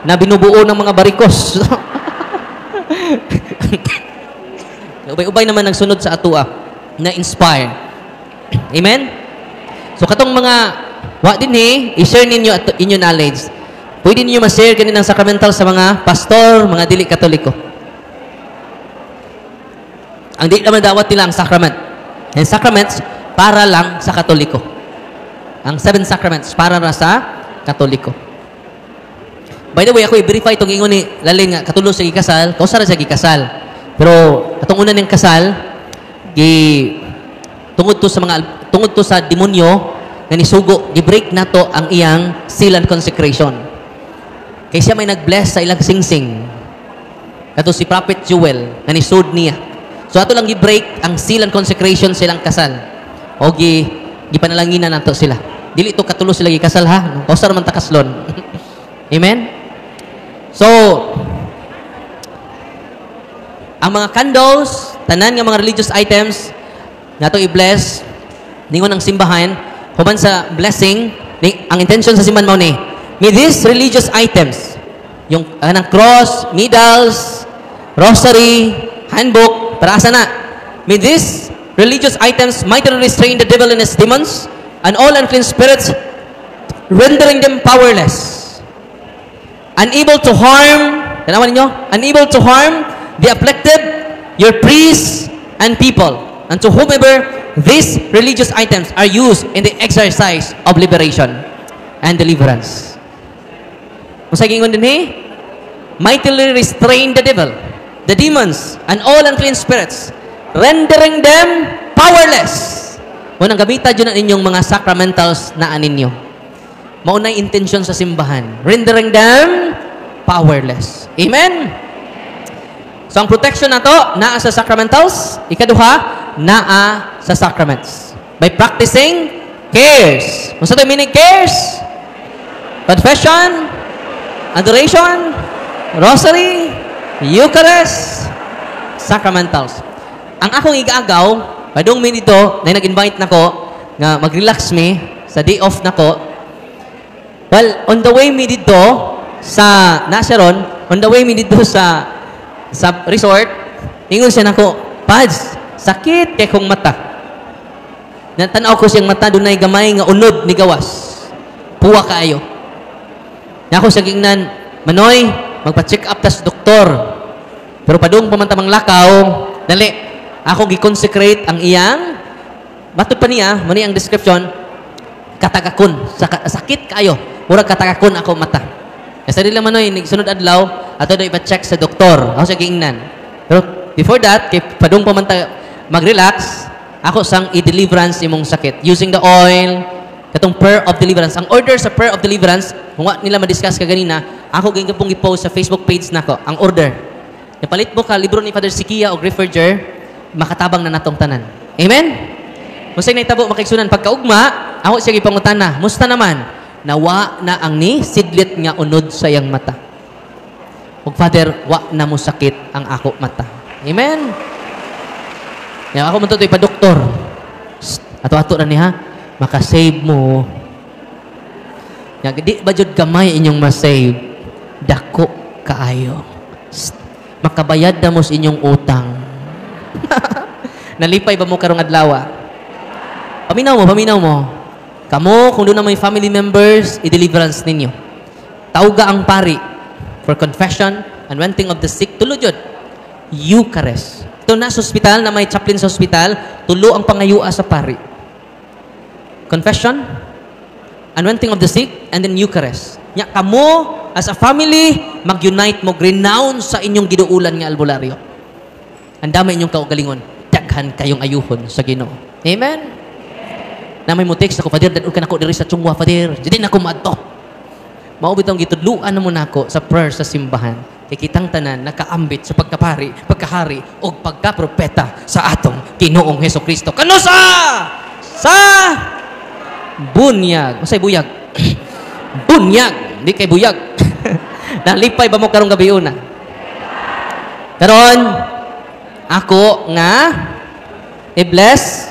na binubuo ng mga barikos. Ubay-ubay naman nagsunod sa atua na inspire. Amen? So katong mga wa din i-share ninyo inyo knowledge. Pwede niyo ma-share kaninang sacramental sa mga pastor, mga dili katoliko. Ang di naman dawat nila ang sacrament. And sacraments para lang sa katoliko. Ang 7 sacraments para na sa katoliko. By the way, ako i-verify itong ingon ni Laling nga katulo sa gikasal, kausara sa gikasal. Pero atong una ning kasal, tungod to sa demonyo nga nisugo, gi-break nato ang iyang seal and consecration. Kay siya may nag-bless sa ilang singsing. Kato si Prophet Joel nga nisud niya. So ato lang gi-break ang seal and consecration sa ilang kasal. O gipanalanginan nato sila. Dili to katulo sila gikasal ha. Kausar man ta kaslon. Amen. So ang mga candles, tanan nga mga religious items nato i-bless ningon ang simbahan human sa blessing ang intention sa simbahan mao ni may these religious items yung anang cross, medals, rosary, handbook para asa na may these religious items mightily restrain the devil and his demons and all unclean spirits, rendering them powerless, unable to harm the afflicted, your priests and people, and to whomever these religious items are used in the exercise of liberation and deliverance. Kung sa gingon din mightily restrain the devil, the demons, and all unclean spirits, rendering them powerless. Unang gamitan dyan ang inyong mga sacramentals na aninyo. Maunay intention sa simbahan. Rendering them powerless. Amen? So, ang protection na to, naa sa sacramentals. Ikaduha, naa sa sacraments. By practicing cares. Kung sa ito meaning cares? Confession, adoration, rosary, Eucharist, sacramentals. Ang akong igaagaw, padung mi dito, na nag-invite nako nga mag-relax mi sa day off nako. Well, on the way mi dito sa Nasaron, on the way mi dito sa resort, ingon siya nako, Pads, sakit kay kong mata. Natanaw ko siyang mata, dunay gamay nga unod ni gawas. Puwa kaayo. Nako sa gingnan, Manoy, magpa-check up tas doktor. Pero padung pamantamang lakaw, dali, ako gi-consecrate ang iyang bato pa niya, mani ang description, katagakon, sakit kayo, murag katagakon ako mata. Kasi dili Manoy, sunod adlaw, ato do ipa-check sa doktor. Ako sa giingnan. Pero before that, kay padung pamanta mag-relax, ako sang i-deliverance imong sakit using the oil, katong prayer of deliverance. Ang order sa prayer of deliverance, kung nila ma-discuss kaganina, ako ganyan pong i-post sa Facebook page nako, ang order. Napalit mo ka libro ni Father Sikia o Grifferger, makatabang na natong tanan. Amen? Kung sa'yo naitabo makiksunan, pagkaugma, ako siya ipangutana, musta naman? Nawa na ang ni sidlit nga unod sa iyang mata. Ug Father, wa na mo sakit ang ako mata. Amen? Yan, ako man ito ipa-doktor. Ato-ato na niya, makasave mo. Yan, di ba jud gamay inyong masave? Dako kaayo. Makabayad na mo sa inyong utang. Nalipay ba mo karong adlaw? Paminaw mo. Kamo, kung doon na may family members, i-deliverance ninyo. Tauga ang pari for confession, anointing of the sick, tulo jud. Eucharist. Ito na sa hospital, na may chaplain sa hospital, tulo ang pangayua sa pari. Confession, anointing of the sick, and then Eucharist. Nya kamo, as a family, mag-unite mo, renounce sa inyong giduulan nga albularyo. Ang dami inyong kaugalingon, daghan kayong ayuhon sa Ginoo. Amen? Na may mo text ako, Father, dadun ka na ako diri sa Chungwa, Father. Jadi na ako maadto. Maubit ang gitudluan na mo na ako sa prayer sa simbahan. Kay kitang tanan, nakaambit sa pagkahari, o pagkapropeta sa atong Ginoong Hesukristo. Kano sa bunyag. Masay buyag. Bunyag. Hindi kay buyag. Nalipay ba mo karong gabi una? Karon, ako nga i-bless.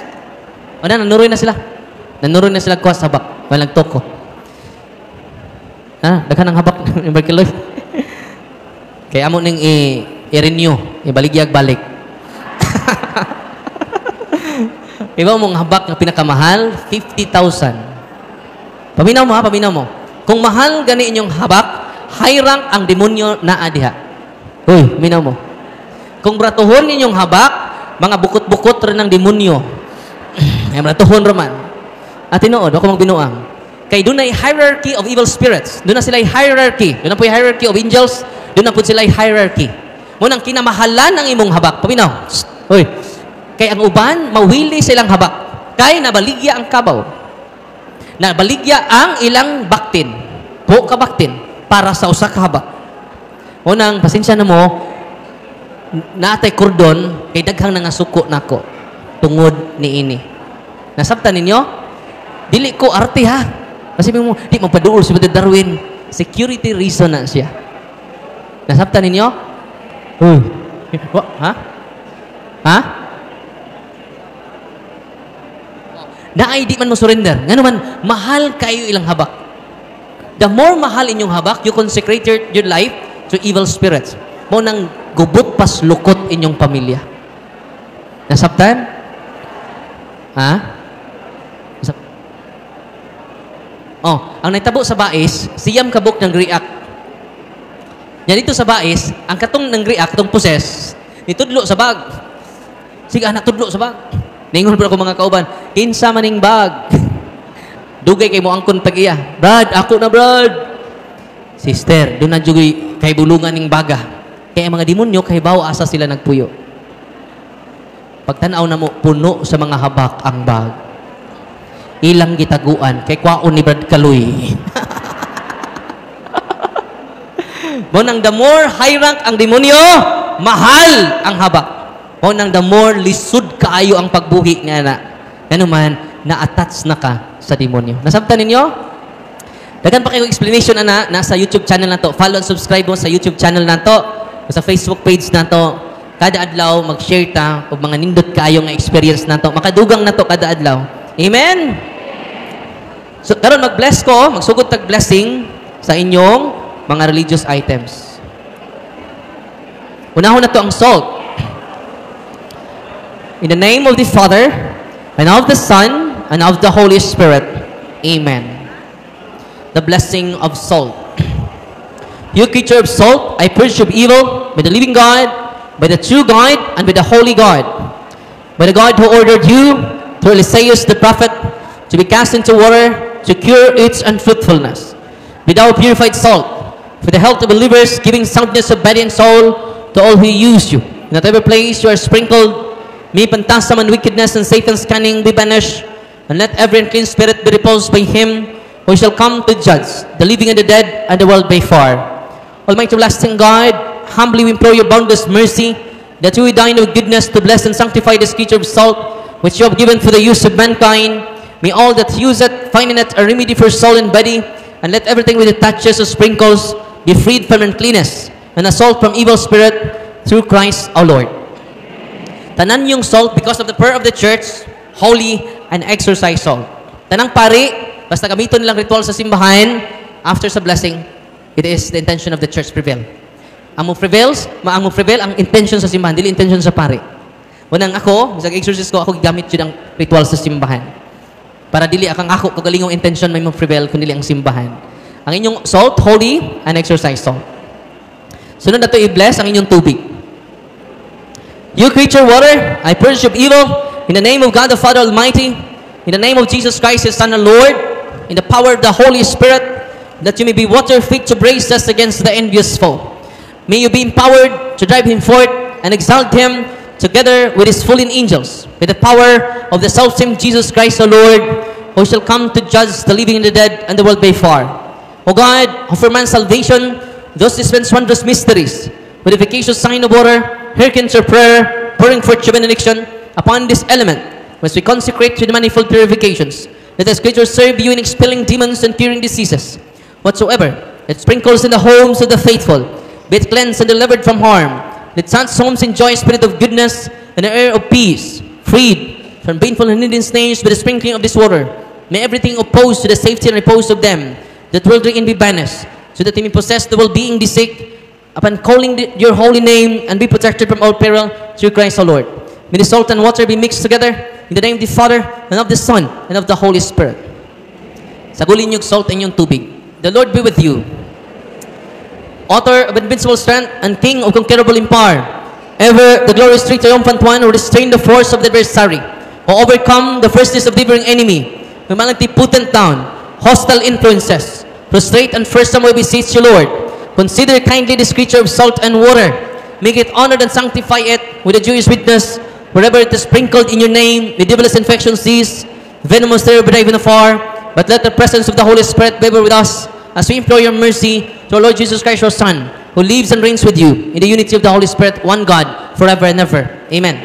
O na, nanuroy na sila. Nanuroy na sila kuha sa habak. Walang toko. Daghan ang habak. Ibarkiloy. Kaya amo ning i-renew. Ibaligyag balik. Iba mong habak na pinakamahal, 50,000. Paminaw mo. Kung mahal gani inyong habak, high rank ang demonyo na adiha. Uy, minaw mo. Kung bratuhon ninyong habak, mga bukot-bukot rin ng demonyo. Ay bratuhon raman. At tinuod, ako magbinuang. Kay doon ay hierarchy of evil spirits. Doon na sila hierarchy. Doon na po yung hierarchy of angels. Doon na po sila hierarchy. Munang kinamahalan ang imong habak. Paminaw. Uy. Kay ang uban, mawili sa ilang habak. Kay nabaligya ang kabaw. Nabaligya ang ilang baktin. Po ka baktin para sa usa ka habak. Unang, pasensya na mo, natay kordon, kay daghang nangasuko nako tungod ni ini. Nasabtan ninyo? Dili ko arte ha. Kasi mo, di magpaduol si Brother Darwin. Security reason na siya. Nasabtan ninyo? Uy. Ha? Ha? Naay di man mo surrender. Nga naman, mahal kayo ilang habak. The more mahal inyong habak, you consecrate your life to evil spirits. Mo nang gubot pas lukot inyong pamilya. Nasabtan? Ha? Oh, ang naitabo sa bais, siyam kabuk ng react. Yan dito sa bais, ang katong ng react, katong possess, itudlo sa bag. Sige, anak, tudlo sa bag. Ningon po ako mga kauban, kinsa maning bag. Dugay kay mo angkon pag-iya. Brad, ako na Brad. Sister, doon na jugoy kay bulungan ning baga. Kaya mga demonyo, kay bawo asa sila nagpuyo. Pagtanaw na mo, puno sa mga habak ang bag. Ilang gitaguan, kay kwaon ni Brad Kaloy. Mo nang the more high rank ang demonyo, mahal ang habak. Mo nang the more lisod kaayo ang pagbuhi nga na. Ano man, na-attach na ka sa demonyo. Nasabtan ninyo? Dagan pa kayo explanation na nasa YouTube channel na to. Follow and subscribe mo sa YouTube channel na to, sa Facebook page na to. Kada adlaw mag-share ta og mga nindot kaayo nga experience na to. Makadugang na to kada adlaw. Amen. So karon mag-bless ko, magsugod tag blessing sa inyong mga religious items. Unahon na to ang salt. In the name of the Father, and of the Son, and of the Holy Spirit. Amen. The blessing of salt. You creature of salt, I purge you of evil by the living God, by the true God, and by the holy God. By the God who ordered you, through Eliseus the prophet, to be cast into water, to cure its unfruitfulness. Be thou purified salt, for the health of believers, giving soundness of body and soul to all who use you. In whatever place you are sprinkled, may phantasm and wickedness and Satan's cunning be banished, and let every unclean spirit be repulsed by him who shall come to judge the living and the dead and the world by far. Almighty everlasting God, humbly we implore your boundless mercy, that you will dine with goodness to bless and sanctify this creature of salt, which you have given for the use of mankind. May all that use it find in it a remedy for soul and body, and let everything with it touches or sprinkles be freed from uncleanness, and assault from evil spirit, through Christ our Lord. Tanan yung salt because of the prayer of the church, holy and exercise salt. Tanang pari, basta gamiton nilang ritual sa simbahan, after sa blessing, it is the intention of the church prevail. Ang mo prevail ang intention sa simbahan, dili intention sa pari. Unang ako, sa exercise ko, ako gigamit yun ang ritual sa simbahan. Para dili akang ako, kagalingong intention may mo prevail, kundi ang simbahan. Ang inyong salt, holy and exercise salt. Sunod na ito, i-bless ang inyong tubig. You creature water, I purge you of evil, in the name of God the Father Almighty, in the name of Jesus Christ, His Son and Lord, in the power of the Holy Spirit, that you may be water fit to brace us against the envious foe. May you be empowered to drive him forth and exalt him together with his fallen angels, with the power of the self-same Jesus Christ, the Lord, who shall come to judge the living and the dead and the world by far. O God, offer man's salvation, those dispense wondrous mysteries, with efficacious sign of water, hearken to prayer, pouring forth your benediction upon this element, as we consecrate to the manifold purifications. Let us creatures serve you in expelling demons and curing diseases. Whatsoever it sprinkles in the homes of the faithful, be it cleansed and delivered from harm. Let such homes enjoy a spirit of goodness and an air of peace, freed from painful and hidden snares by the sprinkling of this water. May everything opposed to the safety and repose of them that will therein be banished, so that they may possess the well-being they seek, upon calling your holy name, and be protected from all peril through Christ our Lord. May the salt and water be mixed together in the name of the Father, and of the Son, and of the Holy Spirit. Sagulin yung salt and yung tubig. The Lord be with you. Author of invincible strength and King of conquerable in power, ever the glorious triumphant one who restrained the force of the adversary, who overcome the fierceness of the devouring enemy, who malignly putent down hostile influences, prostrate and first time we beseech you, Lord. Consider kindly this creature of salt and water. Make it honored and sanctify it with a Jewish witness Wherever it is sprinkled in your name, the devil's infection cease, venomous terror be driven afar, but let the presence of the Holy Spirit be with us as we implore your mercy to our Lord Jesus Christ, your Son, who lives and reigns with you in the unity of the Holy Spirit, one God, forever and ever. Amen.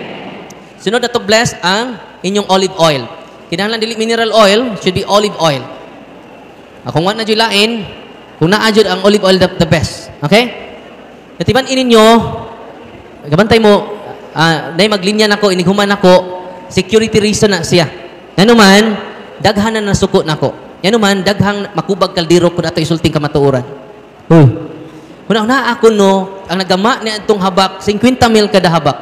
Sunod na to bless ang inyong olive oil. Kinahanglan dili mineral oil, should be olive oil. Kung wala na dyan lain, kung naadyan ang olive oil, the best. Okay? Natiban ininyo, gabantay mo, dahil maglinya na ko, inighuman ako, security reason na siya. Yan naman, daghan na nasuko na ko. Yan naman, daghang makubag kaldiro ko na ito isulting kamatuuran. Una-una ako no, ang nagama na itong habak, 50 mil kada habak.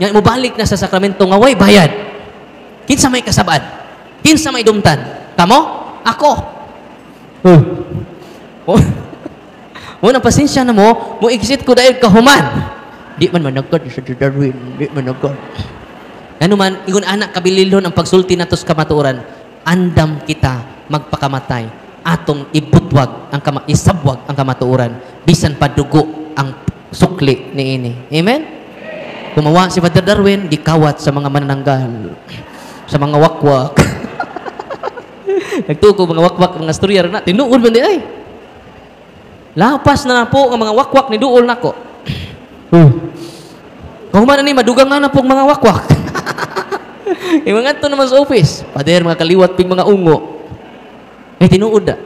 Yan, mubalik na sa sakramento nga, way bayad. Kinsa may kasabad? Kinsa may dumtan? Kamo? Ako. Muna pasensya na mo exit ko dahil kahuman. Di man managkod sa Darwin, di managkod. Ano man, ingon anak kabililon ang pagsulti natos kamatuoran, andam kita magpakamatay, atong ibutwag ang isabwag ang kamatuoran, bisan padugo ang sukli ni ini. Amen? Kumawa si Father Darwin, gikawat sa mga manananggal, sa mga wakwak. Nagtuko mga wakwak, mga storya na, tinuod man di ay. Lapas na po ang mga wakwak ni duol nako. Kung man ni madugang na po ang mga wakwak. Yung mga ito naman sa office. Pader, mga kaliwat ping mga ungo. Tinuod na.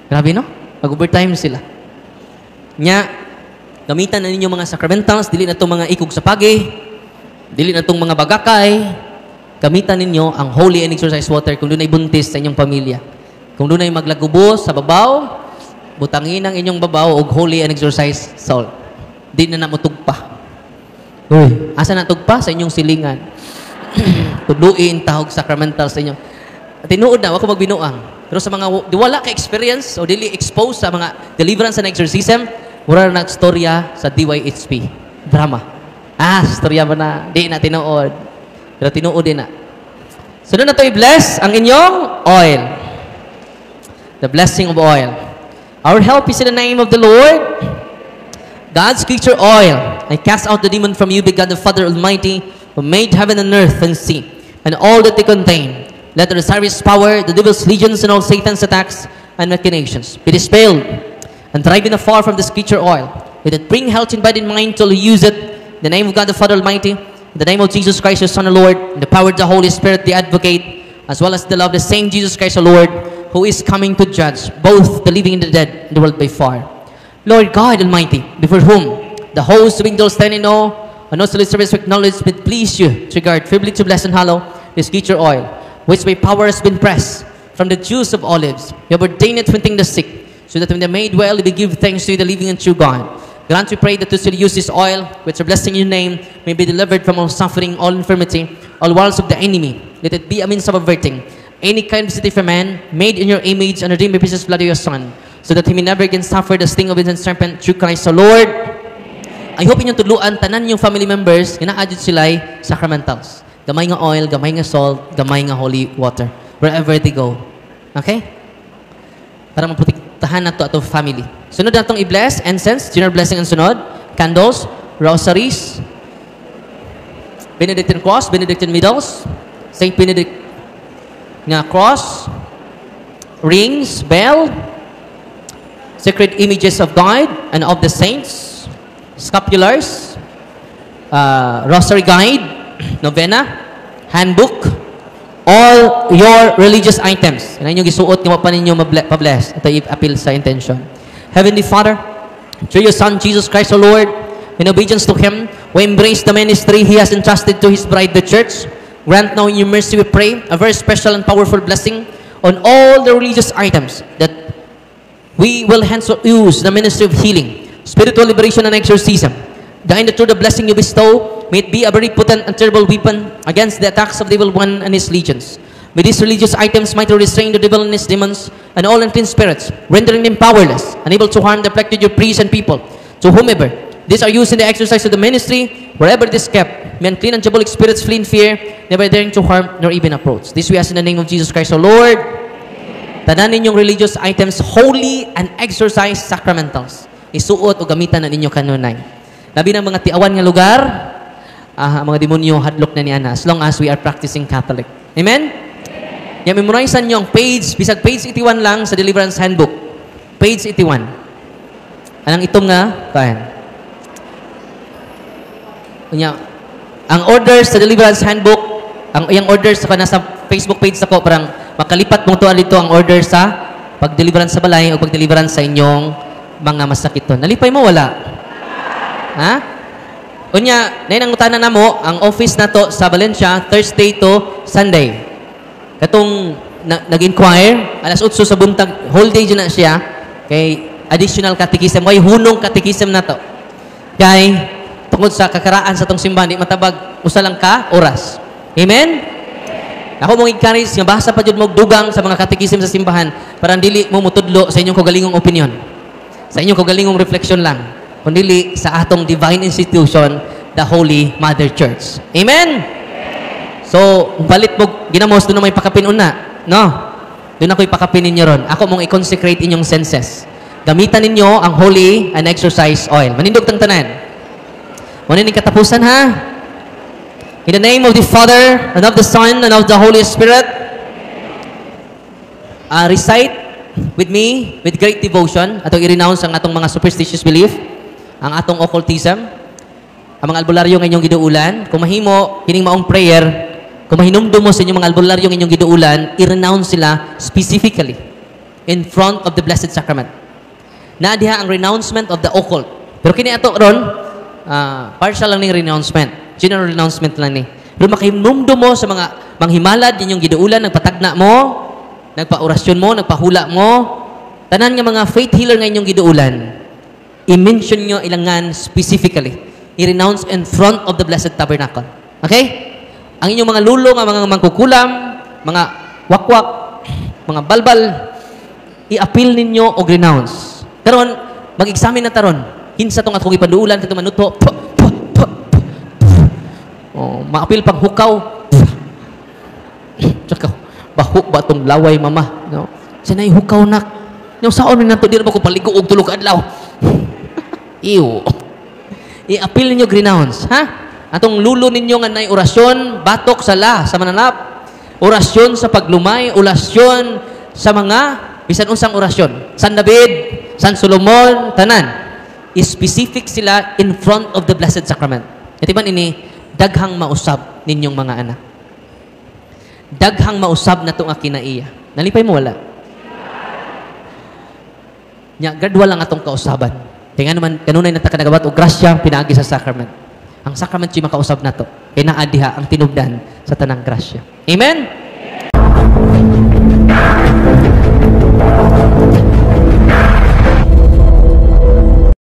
Grabe no? Mag-overtime sila. Nya, gamitan na ninyo mga sacramentals, dili na itong mga ikog sa pagi, dili na itong mga bagakay, gamitan ninyo ang holy and exercise water kung doon ay buntis sa inyong pamilya. Kung doon ay maglagubos sa babaw, butangin ang inyong babaw og holy and exercise salt. Di na namutugpa. Asa na tugpa? Sa inyong silingan. Tudluin, tahog sacramental sa inyong. Tinuod na, ako magbinuang. Pero sa mga, di wala ka experience o dili expose sa mga deliverance and exorcism, mura na storya sa DYHP. Drama. Storya ba na? Di na tinuod. Pero tinuod din na. So doon na ito i-bless ang inyong oil. The blessing of oil. Our help is in the name of the Lord. God's creature oil. I cast out the demon from you, by God the Father Almighty, who made heaven and earth and sea, and all that they contain. Let the Osiris power, the devil's legions, and all Satan's attacks and machinations be dispelled and driven afar from this creature oil. Let it bring health in body and mind till you use it. In the name of God the Father Almighty, in the name of Jesus Christ, your Son, the Lord, in the power of the Holy Spirit, the Advocate, as well as the love of the same Jesus Christ, the Lord, who is coming to judge both the living and the dead in the world by far. Lord God Almighty, before whom the host of angels stand in awe, and also the service of knowledge, but please you to guard, privilege to bless and hallow this creature oil, which by power has been pressed from the juice of olives. You have ordained it for the sick, so that when they made well, they give thanks to you, the living and true God. Grant, we pray, that those who use this oil, which are blessing in your name, may be delivered from all suffering, all infirmity, all wiles of the enemy. Let it be a means of averting any kind of city for man, made in your image and redeemed by precious blood of your Son, so that he may never again suffer the sting of his serpent, through Christ the Lord. I hope inyong tuluan, tanan yung family members, ginaadjud sila'y sacramentals. Gamay nga oil, gamay nga salt, gamay nga holy water, wherever they go. Okay? Para maprotektahan na to atong family. Sunod na itong i-bless, incense, general blessing ang sunod, candles, rosaries, Benedictine cross, Benedictine middles, Saint Benedict nga cross, rings, bell, sacred images of God and of the saints, scapulars, rosary guide, novena, handbook, all your religious items. Yan inyong gisuot nga pa ninyo pa-bless. Ito i-appeal sa intention. Heavenly Father, through your Son, Jesus Christ, our Lord, in obedience to Him, we embrace the ministry He has entrusted to His bride, the Church. Grant now in your mercy, we pray, a very special and powerful blessing on all the religious items, that we will henceforth use the ministry of healing, spiritual liberation, and exorcism. Thine that through the blessing you bestow, may it be a very potent and terrible weapon against the attacks of the evil one and his legions. May these religious items might restrain the devil and his demons and all unclean spirits, rendering them powerless, unable to harm the afflicted your priests and people, to whomever these are used in the exercise of the ministry, wherever it is kept, may unclean and diabolic spirits flee in fear, never daring to harm nor even approach. This we ask in the name of Jesus Christ, our Lord. Tanan ninyong religious items, holy and exercise sacramentals, isuot o gamitan na ninyo kanunay. Labi ng mga tiawan nga lugar, mga demonyo hadlok na niana as long as we are practicing Catholic. Amen? Yan, memorizean nyo ang page, bisag page 81 lang sa Deliverance Handbook. Page 81. Anong itom nga? Kain. Ang orders sa Deliverance Handbook, yung orders sa nasa Facebook page ako, parang makalipat mong tuwan dito ang order sa pag-deliverance sa balay o pag-deliverance sa inyong mga masakiton. Nalipay mo, wala? Ha? Unya, nainangutanan na mo, ang office na to sa Valencia, Thursday to Sunday. Katong nag-inquire, alas 8 sa buntag, whole day dyan na siya, kay additional catechism, kay hunong catechism na to. Kay, tungkol sa kakaraan sa tong simbahan, di matabag, usa lang ka, oras. Amen? Ako mong encourage, nga basa pa dyan mo dugang sa mga catechism sa simbahan, para dili mo mutudlo sa inyong kagalingong opinion. Sa inyong kagalingong reflection lang. Kundi sa atong divine institution, the Holy Mother Church. Amen? So, balit mo, ginamos, doon na may pakapin una. No? Doon ako'y pakapin ninyo ron. Ako mong i-consecrate inyong senses. Gamitan ninyo ang holy and exercise oil. Manindog tang tanan. Muna ni katapusan, ha? In the name of the Father, and of the Son, and of the Holy Spirit, recite with me, with great devotion, atong i-renounce ang atong mga superstitious belief, ang atong occultism, ang mga albularyo ng inyong giduulan. Kung mahimo, kining maong prayer, kung mahinumdum mo sa inyong mga albularyo ng inyong giduulan, i-renounce sila specifically in front of the Blessed Sacrament. Naadiha ang renouncement of the occult. Pero kini ato ron, partial lang ning renouncement. General renouncement lang ni. Pero makahinumdum mo sa mga manghimalad inyong giduulan, nagpatagna mo, nagpa-orasyon mo, nagpahula mo, tanan nga mga faith healer nga inyong giduulan, i-mention nyo ilangan specifically. I-renounce in front of the Blessed Tabernacle. Okay? Ang inyong mga lulo, nga mga mangkukulam, mga wakwak, mga balbal, i-appeal ninyo o renounce. Karon, mag-examine na taron. Hinsa tong atong ipaduulan, katong manuto, ma-appeal pang hukaw. Tsaka, bahuk ba itong laway, mama? No? Sanay hukaw nak. Yung saon na ito, di na ba ko paligo og tulog adlaw? Ew. I-appeal ninyo renounce, ha? Atong lulo ninyo nga nay orasyon, batok sala sa mananap, orasyon sa paglumay, orasyon sa mga bisan unsang orasyon. San David, San Solomon, tanan. Specific sila in front of the Blessed Sacrament. Iti man ini, daghang mausab ninyong mga anak. Daghang mausab na itong akinaiya. Nalipay mo, wala? Nya, gradual lang atong kausaban. Kaya nga naman, kanunay na takanagawat o grasya, pinaagi sa sacrament. Ang sacrament siya makausap na to. Kaya naadiha ang tinubdan sa tanang grasya. Amen?